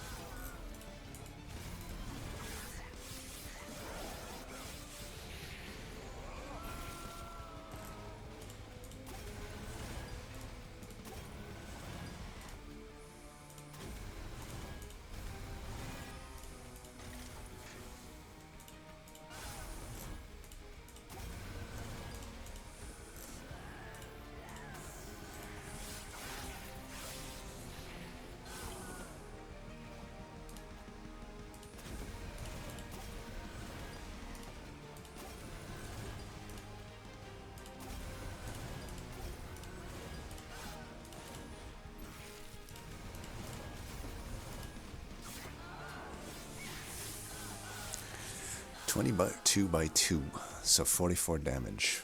22 by 2, so 44 damage.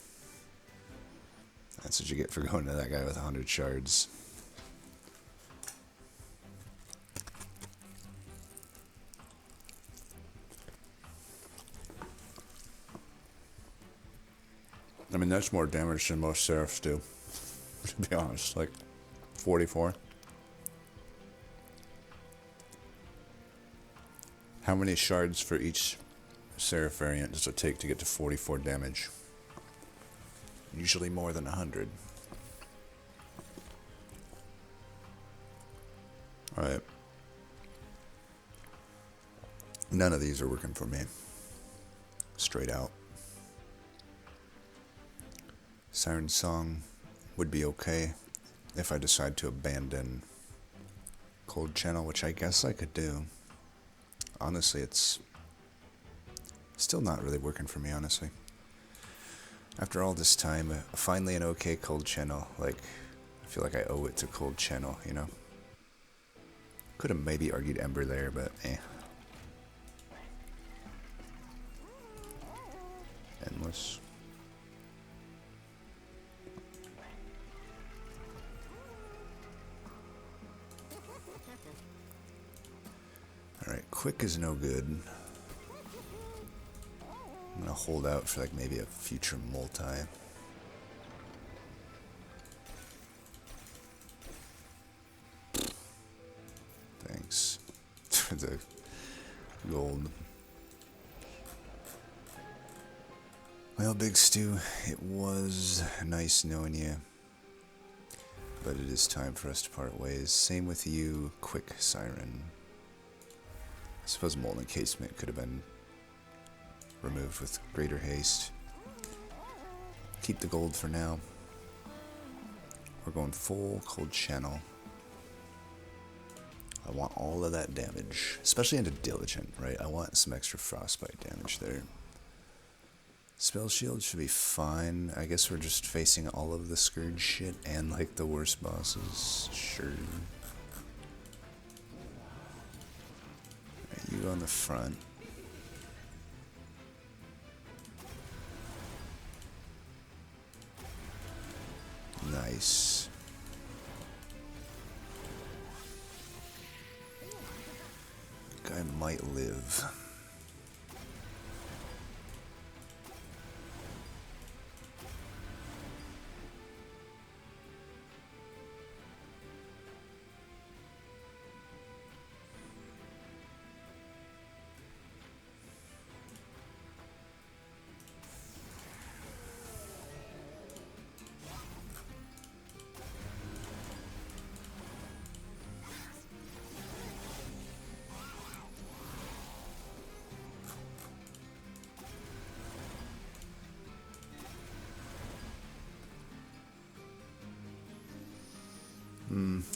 That's what you get for going to that guy with 100 shards. I mean, that's more damage than most Seraphs do, to be honest. Like, 44. How many shards for each Seraph variant does it take to get to 44 damage? Usually more than 100. Alright. None of these are working for me. Straight out. Siren Song would be okay if I decide to abandon Cold Channel, which I guess I could do. Honestly, it's still not really working for me, honestly. After all this time, finally an okay Cold Channel. Like, I feel like I owe it to Cold Channel, you know? Could have maybe argued Ember there, but eh. Endless. Alright, quick is no good. I'm gonna hold out for like maybe a future multi. Thanks for the gold. Well, Big Stu, it was nice knowing you, but it is time for us to part ways. Same with you, Quick Siren. I suppose Molten Casement could have been removed with greater haste. Keep the gold for now. We're going full Cold Channel. I want all of that damage, especially into Diligent, right? I want some extra Frostbite damage there. Spell Shield should be fine. I guess we're just facing all of the Scourge shit and like the worst bosses. Sure. Right, you go in the front. Nice. Guy might live.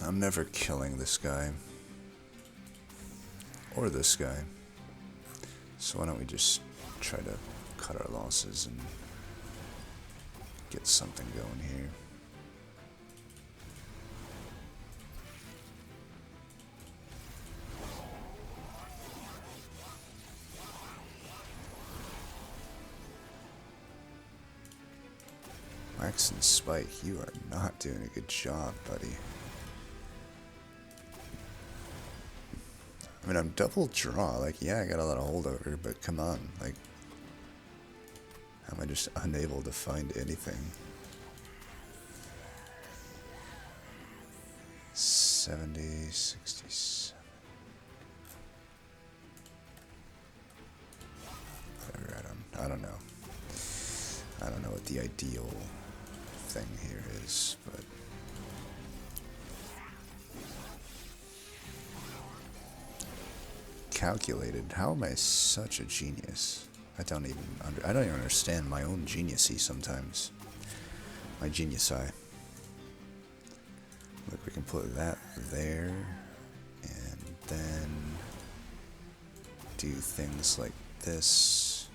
I'm never killing this guy. Or this guy. So why don't we just try to cut our losses and get something going here. Wax and Spike, you are not doing a good job, buddy. I mean, I'm double draw. Like, yeah, I got a lot of holdover, but come on. Like, how am I just unable to find anything? 70, 67. Whatever, I don't know. I don't know what the ideal thing here is, but calculated. How am I such a genius? I don't even understand my own geniusy sometimes. My genius eye. Look, we can put that there, and then do things like this.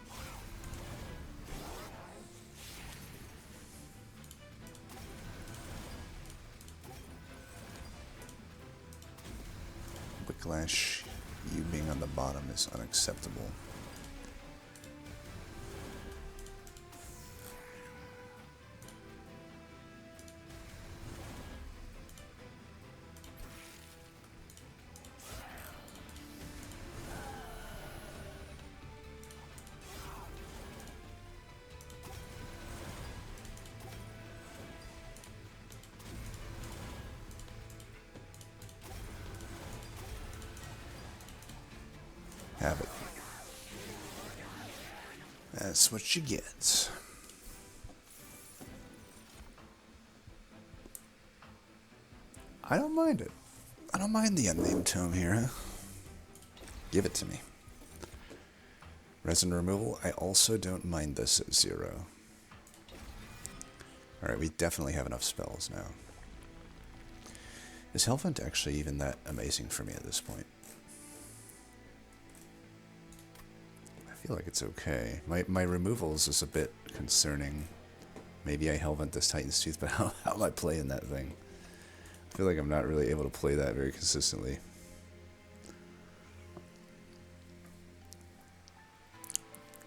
Whiplash, you being on the bottom is unacceptable. have it. That's what you get. I don't mind it. I don't mind the unnamed tome here, huh? Give it to me. Resin removal, I also don't mind this at 0. Alright, we definitely have enough spells now. Is Hellvent actually even that amazing for me at this point? I feel like it's okay. My removals is a bit concerning. Maybe I Hellvent this Titan's Tooth, but how am I playing that thing? I feel like I'm not really able to play that very consistently.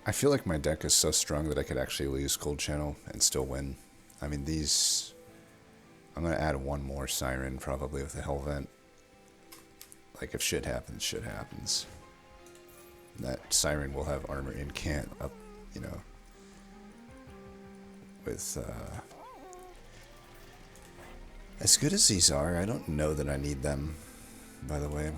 I feel like my deck is so strong that I could actually lose Cold Channel and still win. I mean, these... I'm going to add one more Siren probably with a Hellvent. Like, if shit happens, shit happens. And that Siren will have armor Incant up, you know, with... As good as these are, I don't know that I need them, by the way.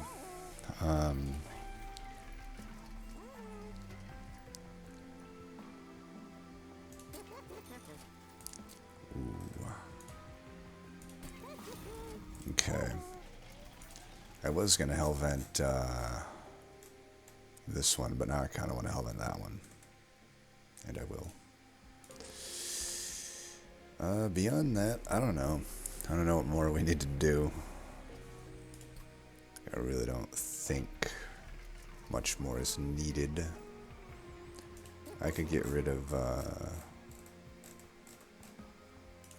Okay. I was going to Hellvent this one, but now I kind of want to Hellvent that one. And I will. Beyond that, I don't know. I don't know what more we need to do. I really don't think much more is needed. I could get rid of, I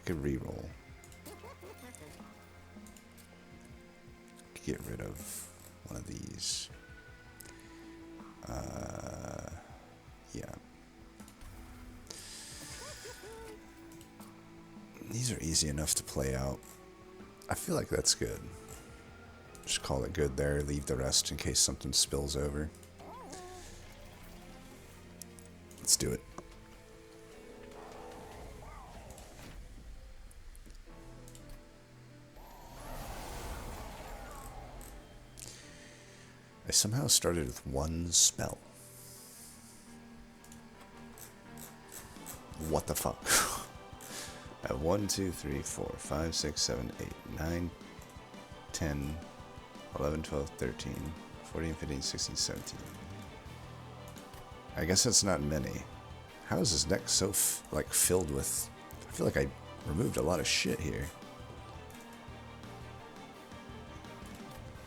could reroll. Get rid of one of these. Yeah. These are easy enough to play out. I feel like that's good. Just call it good there, leave the rest in case something spills over. Let's do it. I somehow started with one spell. What the fuck? I have 1, 2, 3, 4, 5, 6, 7, 8, 9, 10, 11, 12, 13, 14, 15, 16, 17. I guess that's not many. How is this deck so, filled with... I feel like I removed a lot of shit here.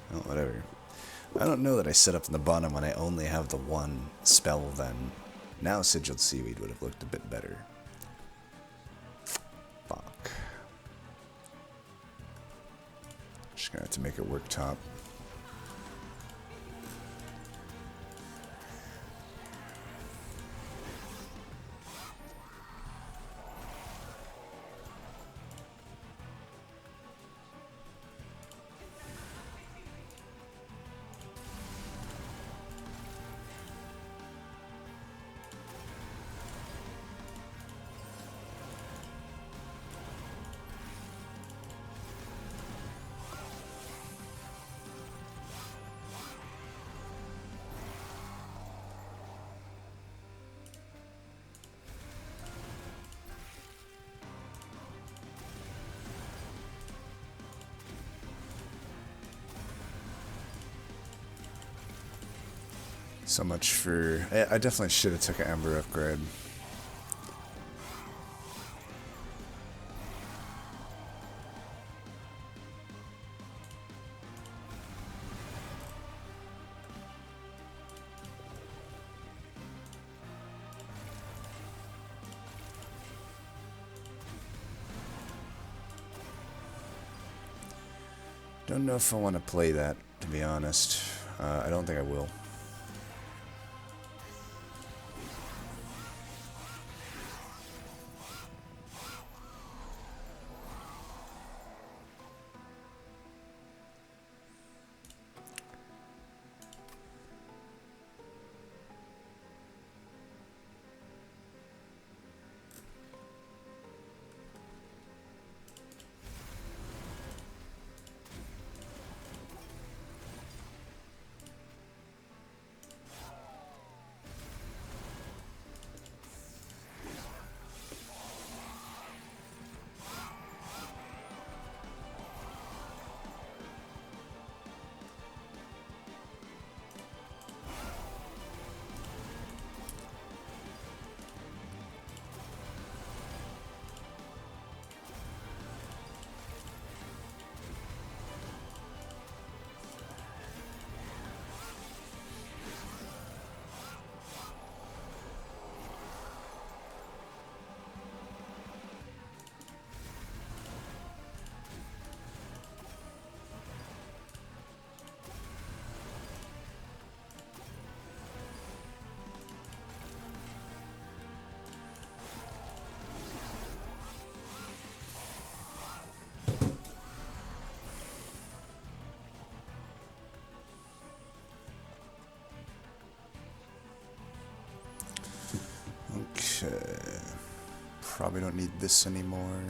Well, whatever. I don't know that I set up in the bottom when I only have the one spell then. Now Sigiled Seaweed would have looked a bit better. Fuck. Just gonna have to make it work top. So much for... I definitely should have took an Ember upgrade. Don't know if I want to play that, to be honest. I don't think I will. Okay. Probably don't need this anymore.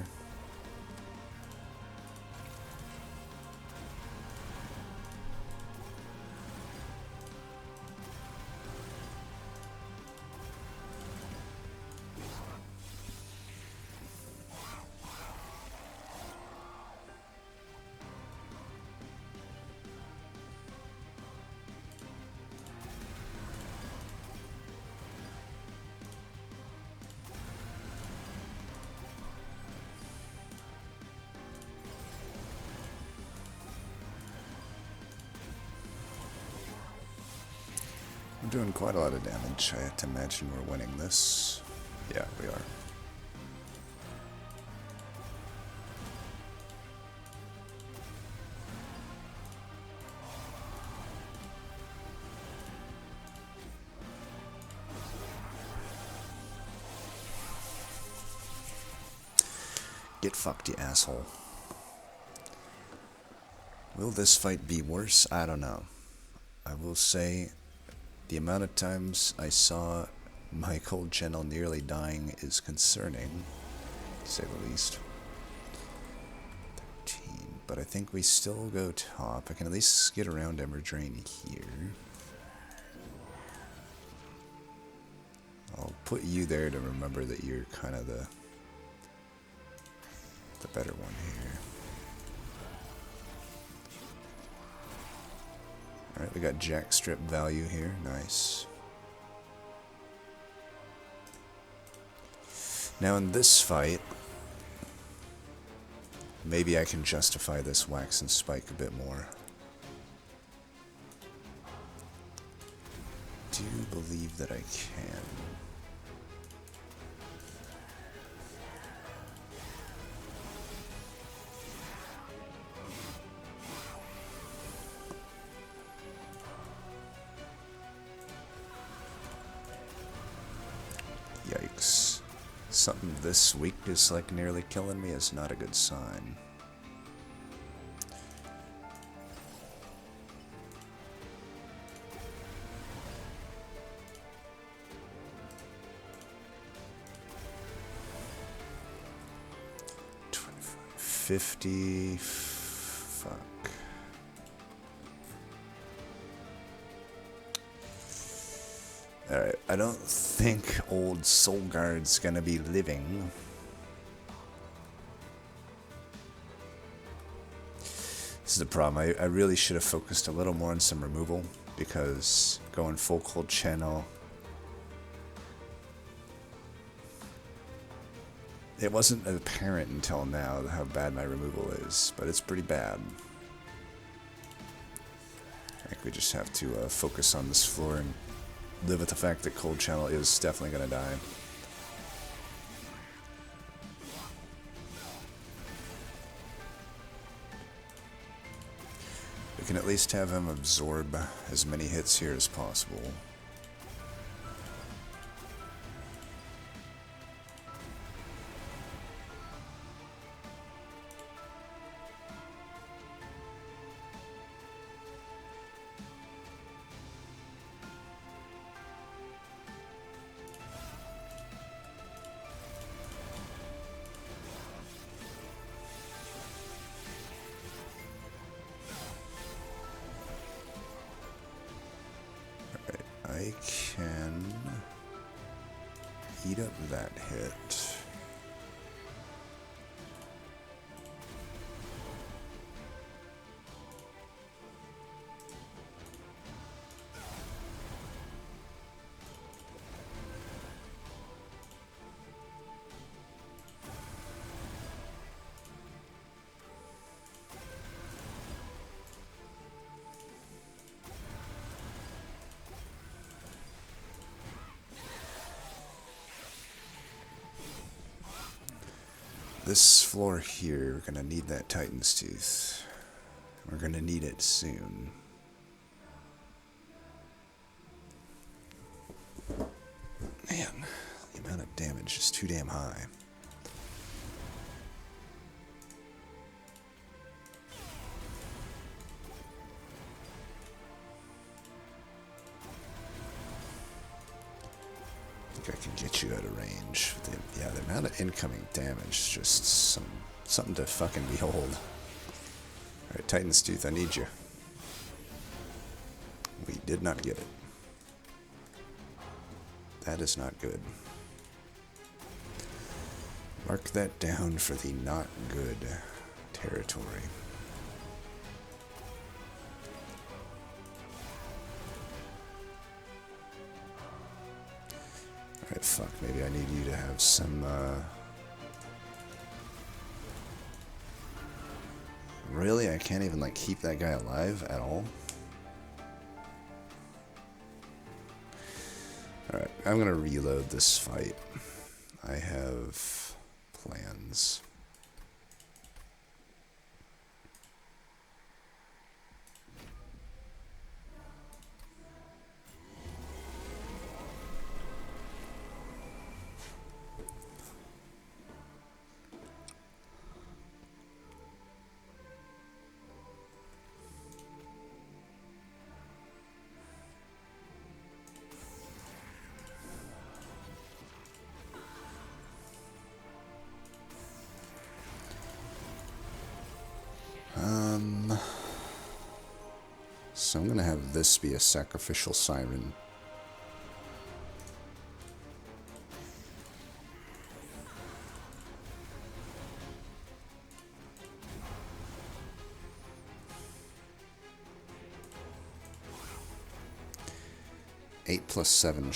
We're doing quite a lot of damage. I have to imagine we're winning this. Yeah, we are. Get fucked, you asshole. Will this fight be worse? I don't know. I will say the amount of times I saw my cold channel nearly dying is concerning, to say the least. 13, but I think we still go top. I can at least get around Ember Drain here. I'll put you there to remember that you're kind of the better one here. Alright, we got jackstrip value here. Nice. Now in this fight, maybe I can justify this wax and spike a bit more. Do believe that I can. Yikes. Something this weak is like nearly killing me is not a good sign. $50. Fuck. Alright, I don't think old Solgard's gonna be living. This is the problem. I really should have focused a little more on some removal, because going full cold channel, it wasn't apparent until now how bad my removal is, but it's pretty bad. I think we just have to focus on this floor and live with the fact that cold channel is definitely going to die. We can at least have him absorb as many hits here as possible. I can eat up that hit. This floor here, we're gonna need that Titan's Tooth. We're gonna need it soon. Man, the amount of damage is too damn high. think I can get you out of range. Yeah, the amount of incoming damage is just something to fucking behold. Alright, Titan's Tooth, I need you. We did not get it. That is not good. Mark that down for the not good territory. Alright, fuck, maybe I need you to have some, Really? I can't even, like, keep that guy alive at all? Alright, I'm gonna reload this fight. I have plans. So I'm gonna have this be a sacrificial siren. Eight plus 7.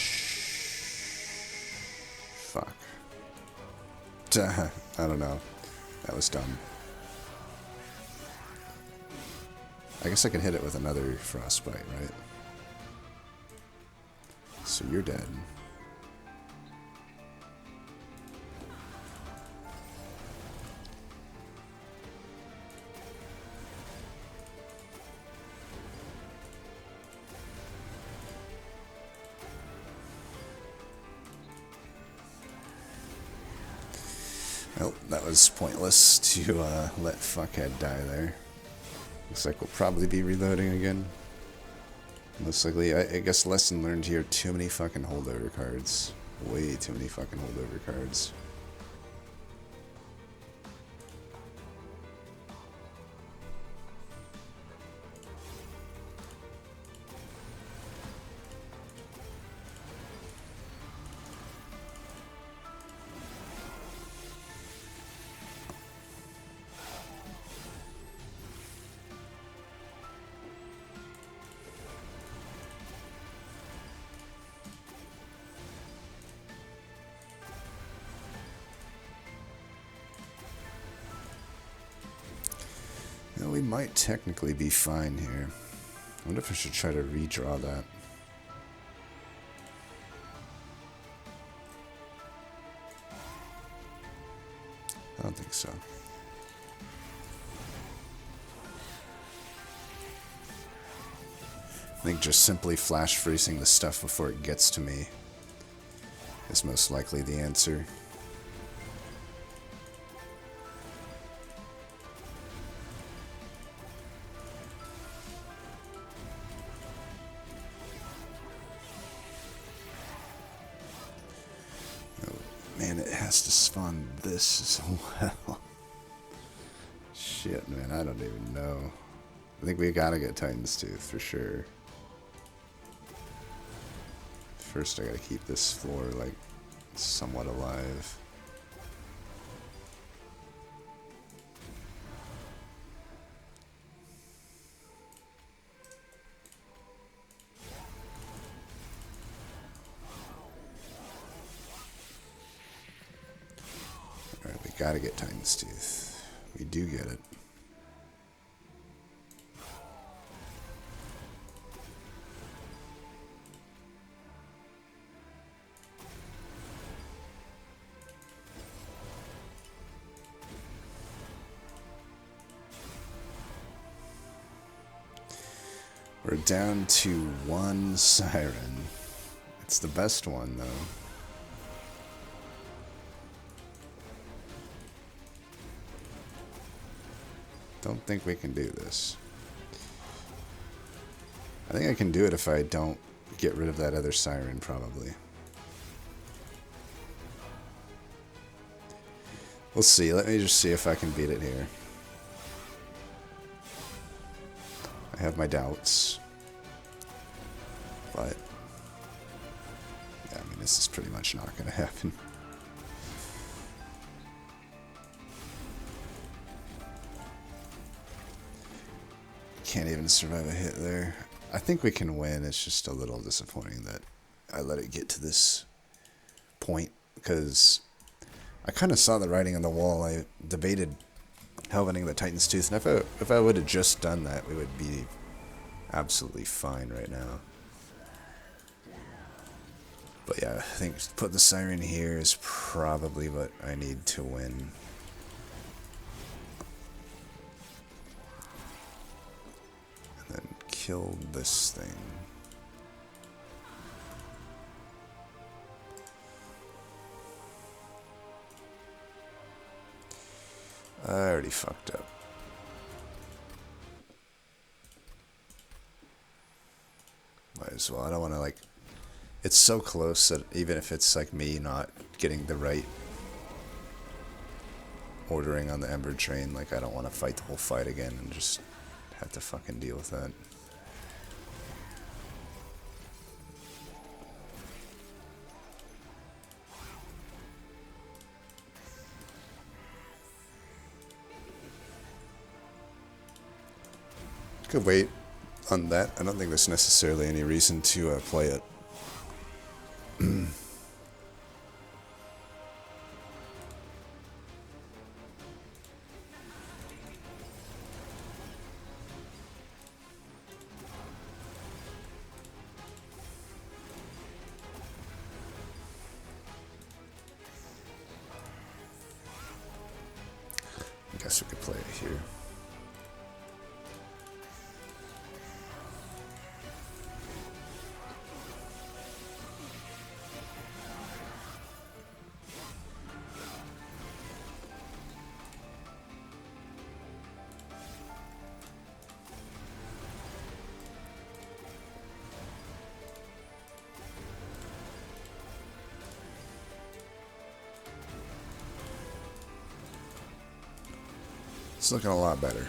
Fuck. I don't know. That was dumb. I guess I can hit it with another frostbite, right? So you're dead. Well, that was pointless to let Fuckhead die there. Looks like we'll probably be reloading again. Most likely, I guess lesson learned here, too many fucking holdover cards. Way too many fucking holdover cards. We might technically be fine here. I wonder if I should try to redraw that. I don't think so. I think just simply flash freezing the stuff before it gets to me is most likely the answer. Man, it has to spawn this as well. Shit, man, I don't even know. I think we gotta get Titan's Tooth for sure. First, I gotta keep this floor, like, somewhat alive. Alright, we gotta get Titan's Tooth. We do get it. We're down to one siren. It's the best one, though. Don't think we can do this. I think I can do it if I don't get rid of that other siren, probably. We'll see. Let me just see if I can beat it here. I have my doubts. But yeah, I mean, this is pretty much not going to happen. Can't even survive a hit there. I think we can win. It's just a little disappointing that I let it get to this point because I kind of saw the writing on the wall. I debated Helvening the Titan's Tooth, and if I would have just done that, we would be absolutely fine right now. But yeah, I think put the Siren here is probably what I need to win. And then kill this thing. I already fucked up. Might as well. I don't want to, like... It's so close that even if it's, like, me not getting the right ordering on the Ember Train, like, I don't want to fight the whole fight again and just have to fucking deal with that. Could wait on that. I don't think there's necessarily any reason to play it. I guess we could play it here. It's looking a lot better.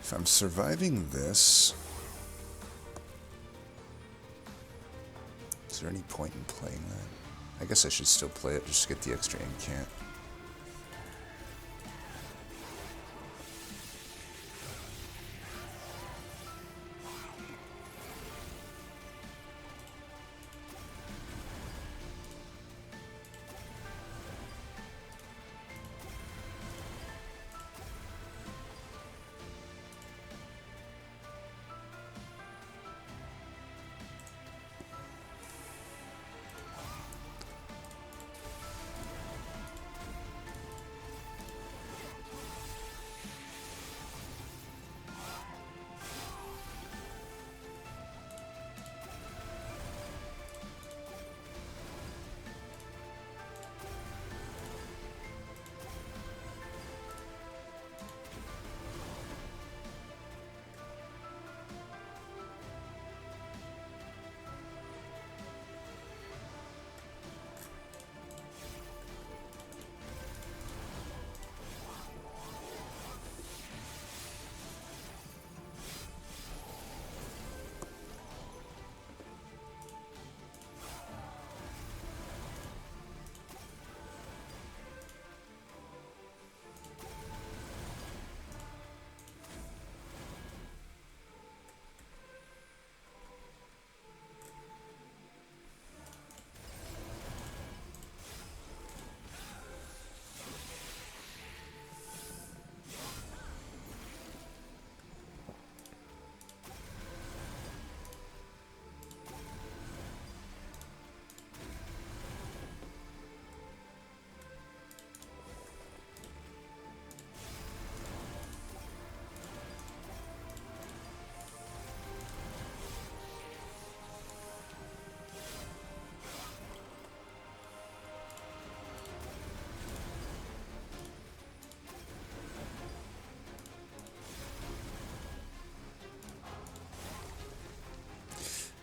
If I'm surviving this, is there any point in playing that? I guess I should still play it just to get the extra Incant.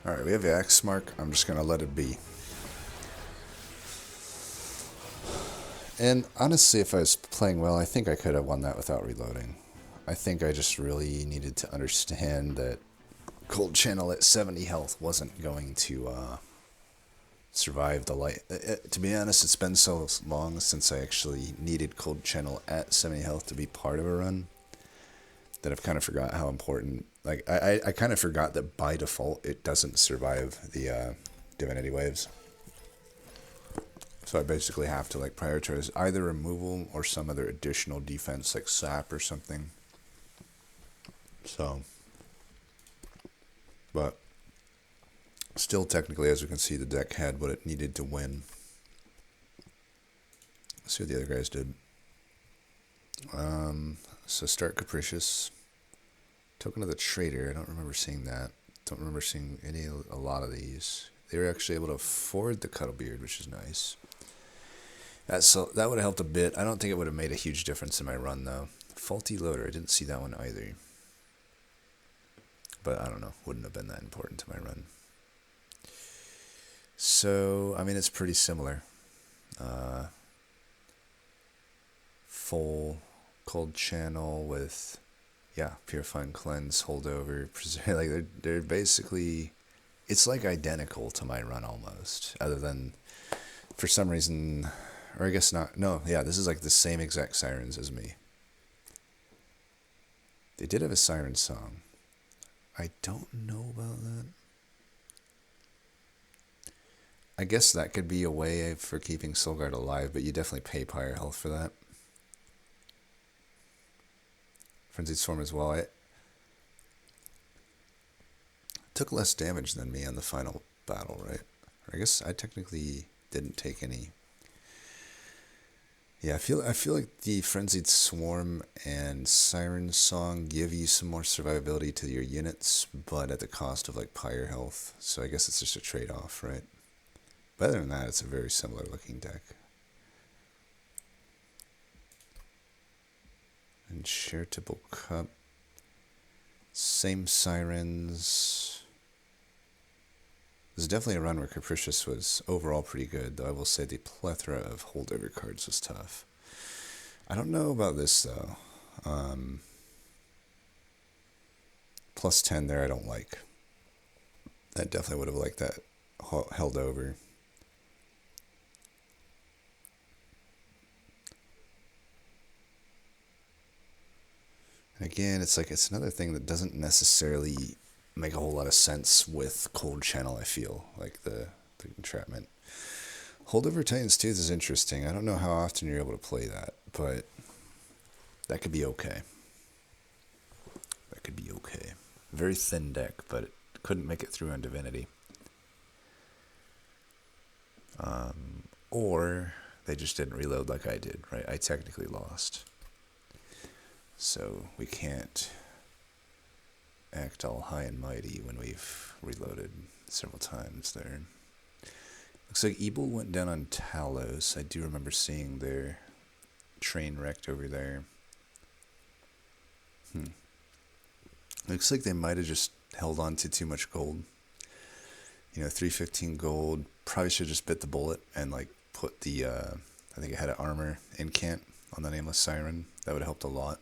Alright, we have the X mark. I'm just going to let it be. And honestly, if I was playing well, I think I could have won that without reloading. I think I just really needed to understand that Cold Channel at 70 health wasn't going to survive the light. To be honest, it's been so long since I actually needed Cold Channel at 70 health to be part of a run that I've kind of forgot how important. Like, I kind of forgot that by default it doesn't survive the Divinity Waves. So I basically have to like prioritize either removal or some other additional defense like sap or something. So, but still technically, as we can see, the deck had what it needed to win. Let's see what the other guys did. So start Capricious. Token of the Trader. I don't remember seeing that. Don't remember seeing a lot of these. They were actually able to afford the Cuddlebeard, which is nice. That would have helped a bit. I don't think it would have made a huge difference in my run, though. Faulty Loader. I didn't see that one either. But I don't know. Wouldn't have been that important to my run. So, I mean, it's pretty similar. Full Cold Channel with, Purifying Cleanse, Holdover. Like, they're basically, it's like identical to my run almost. Other than, for some reason, or I guess not. No, this is like the same exact Sirens as me. They did have a Siren Song. I don't know about that. I guess that could be a way for keeping Solgard alive, but you definitely pay Pyre Health for that. Frenzied Swarm as well. It took less damage than me on the final battle, right? Or I guess I technically didn't take any. Yeah, I feel like the Frenzied Swarm and Siren Song give you some more survivability to your units, but at the cost of like Pyre Health. So I guess it's just a trade-off, right? But other than that, it's a very similar looking deck. And Charitable Cup. Same Sirens. This is definitely a run where Capricious was overall pretty good, though I will say the plethora of holdover cards was tough. I don't know about this, though. Plus 10 there I don't like. I definitely would have liked that held over. And again, it's another thing that doesn't necessarily make a whole lot of sense with Cold Channel, I feel, like the entrapment. Holdover Titan's Tooth is interesting. I don't know how often you're able to play that, but that could be okay. That could be okay. Very thin deck, but it couldn't make it through on Divinity. Or they just didn't reload like I did, right? I technically lost. So we can't act all high and mighty when we've reloaded several times there. Looks like Ebel went down on Talos. I do remember seeing their train wrecked over there. Looks like they might have just held on to too much gold. 315 gold. Probably should have just bit the bullet and like put the, I think it had an armor Incant on the Nameless Siren. That would have helped a lot.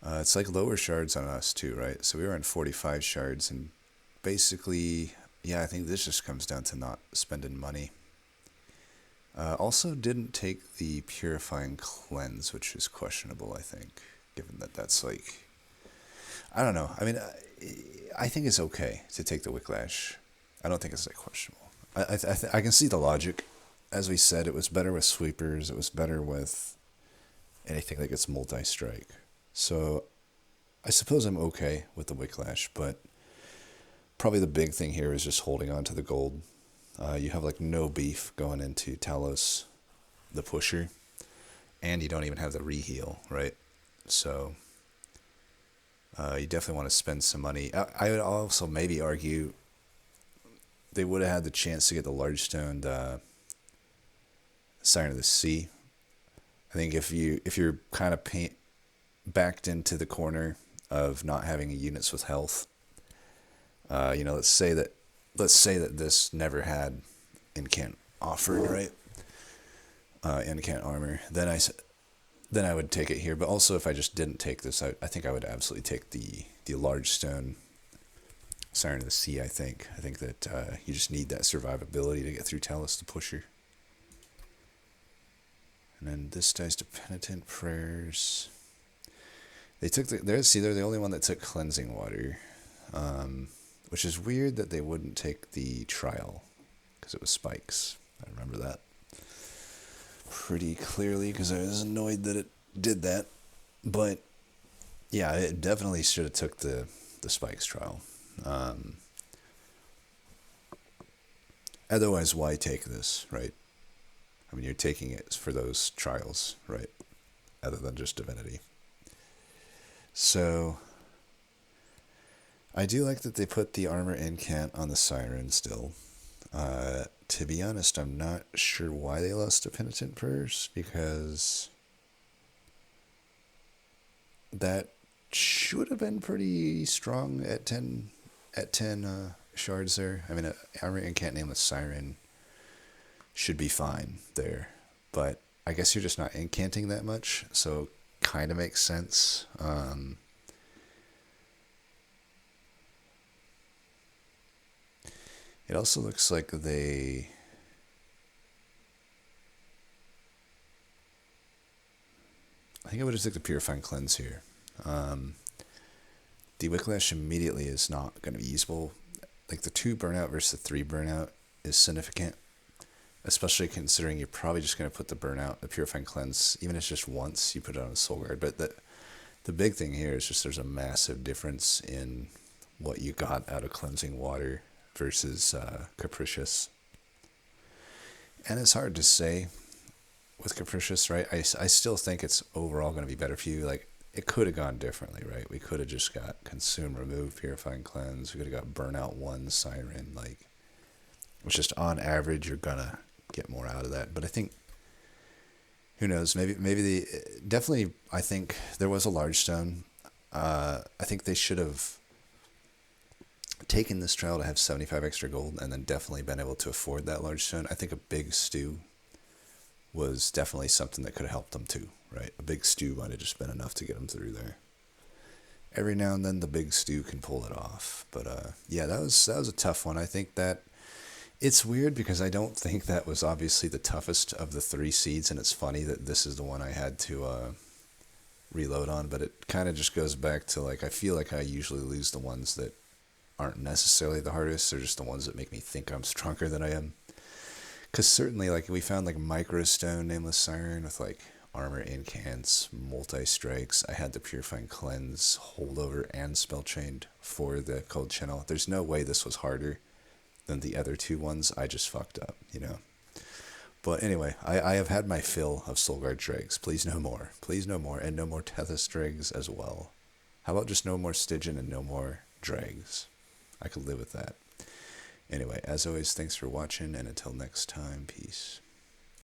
It's like lower shards on us too, right? So we were on 45 shards, and basically, I think this just comes down to not spending money. Also didn't take the Purifying Cleanse, which is questionable, I think, given that that's like, I don't know. I mean, I think it's okay to take the Wicklash. I don't think it's like questionable. I can see the logic. As we said, it was better with sweepers. It was better with anything that gets multi-strike. So I suppose I'm okay with the Wicklash, but probably the big thing here is just holding on to the gold. You have like no beef going into Talos, the pusher, and you don't even have the reheal, right? So you definitely want to spend some money. I would also maybe argue they would have had the chance to get the large stoned Siren of the Sea. I think if you're kind of backed into the corner of not having units with health, Let's say that this never had Incant offered, right? Incant armor. Then I would take it here. But also, if I just didn't take this, I think I would absolutely take the large stone Siren of the Sea. I think that you just need that survivability to get through Talus the Pusher. And then this dies to Penitent Prayers. They're the only one that took Cleansing Water, which is weird that they wouldn't take the Trial, because it was spikes. I remember that pretty clearly because I was annoyed that it did that. But yeah, it definitely should have took the spikes trial. Otherwise, why take this, right? I mean, you're taking it for those trials, right? Other than just divinity. So I do like that they put the armor incant on the Siren still. To be honest, I'm not sure why they lost to Penitent Prayers, because that should have been pretty strong at 10 shards there. I mean, armor incant nameless Siren should be fine there, but I guess you're just not incanting that much, so kind of makes sense. It also looks like I think I would just take the Purifying Cleanse here. The Wicklash immediately is not going to be usable. Like the 2 burnout versus the 3 burnout is significant, especially considering you're probably just going to put the Purifying Cleanse, even if it's just once, you put it on a Solgard. But the big thing here is just there's a massive difference in what you got out of Cleansing Water versus Capricious. And it's hard to say with Capricious, right? I still think it's overall going to be better for you. Like, it could have gone differently, right? We could have just got Consume, Remove, Purifying Cleanse. We could have got Burnout 1, Siren. Like, it's just on average, you're going to get more out of that. But I think, who knows, maybe definitely, I think there was a large stone. I think they should have taken this trial to have 75 extra gold and then definitely been able to afford that large stone. I think a big stew was definitely something that could have helped them too, right? A big stew might have just been enough to get them through there. Every now and then the big stew can pull it off. But yeah, that was a tough one. I think that it's weird because I don't think that was obviously the toughest of the 3 seeds, and it's funny that this is the one I had to reload on, but it kind of just goes back to, like, I feel like I usually lose the ones that aren't necessarily the hardest. They're just the ones that make me think I'm stronger than I am. Because certainly, like, we found, like, Microstone, Nameless Siren with, like, Armor Incants, Multi-Strikes. I had the Purifying Cleanse, Holdover, and Spellchained for the Cold Channel. There's no way this was harder than the other 2 ones. I just fucked up, you know. But anyway, I have had my fill of Solgard Dregs. Please no more. Please no more. And no more Tethys Dregs as well. How about just no more Stygian and no more Dregs? I could live with that. Anyway, as always, thanks for watching, and until next time, peace.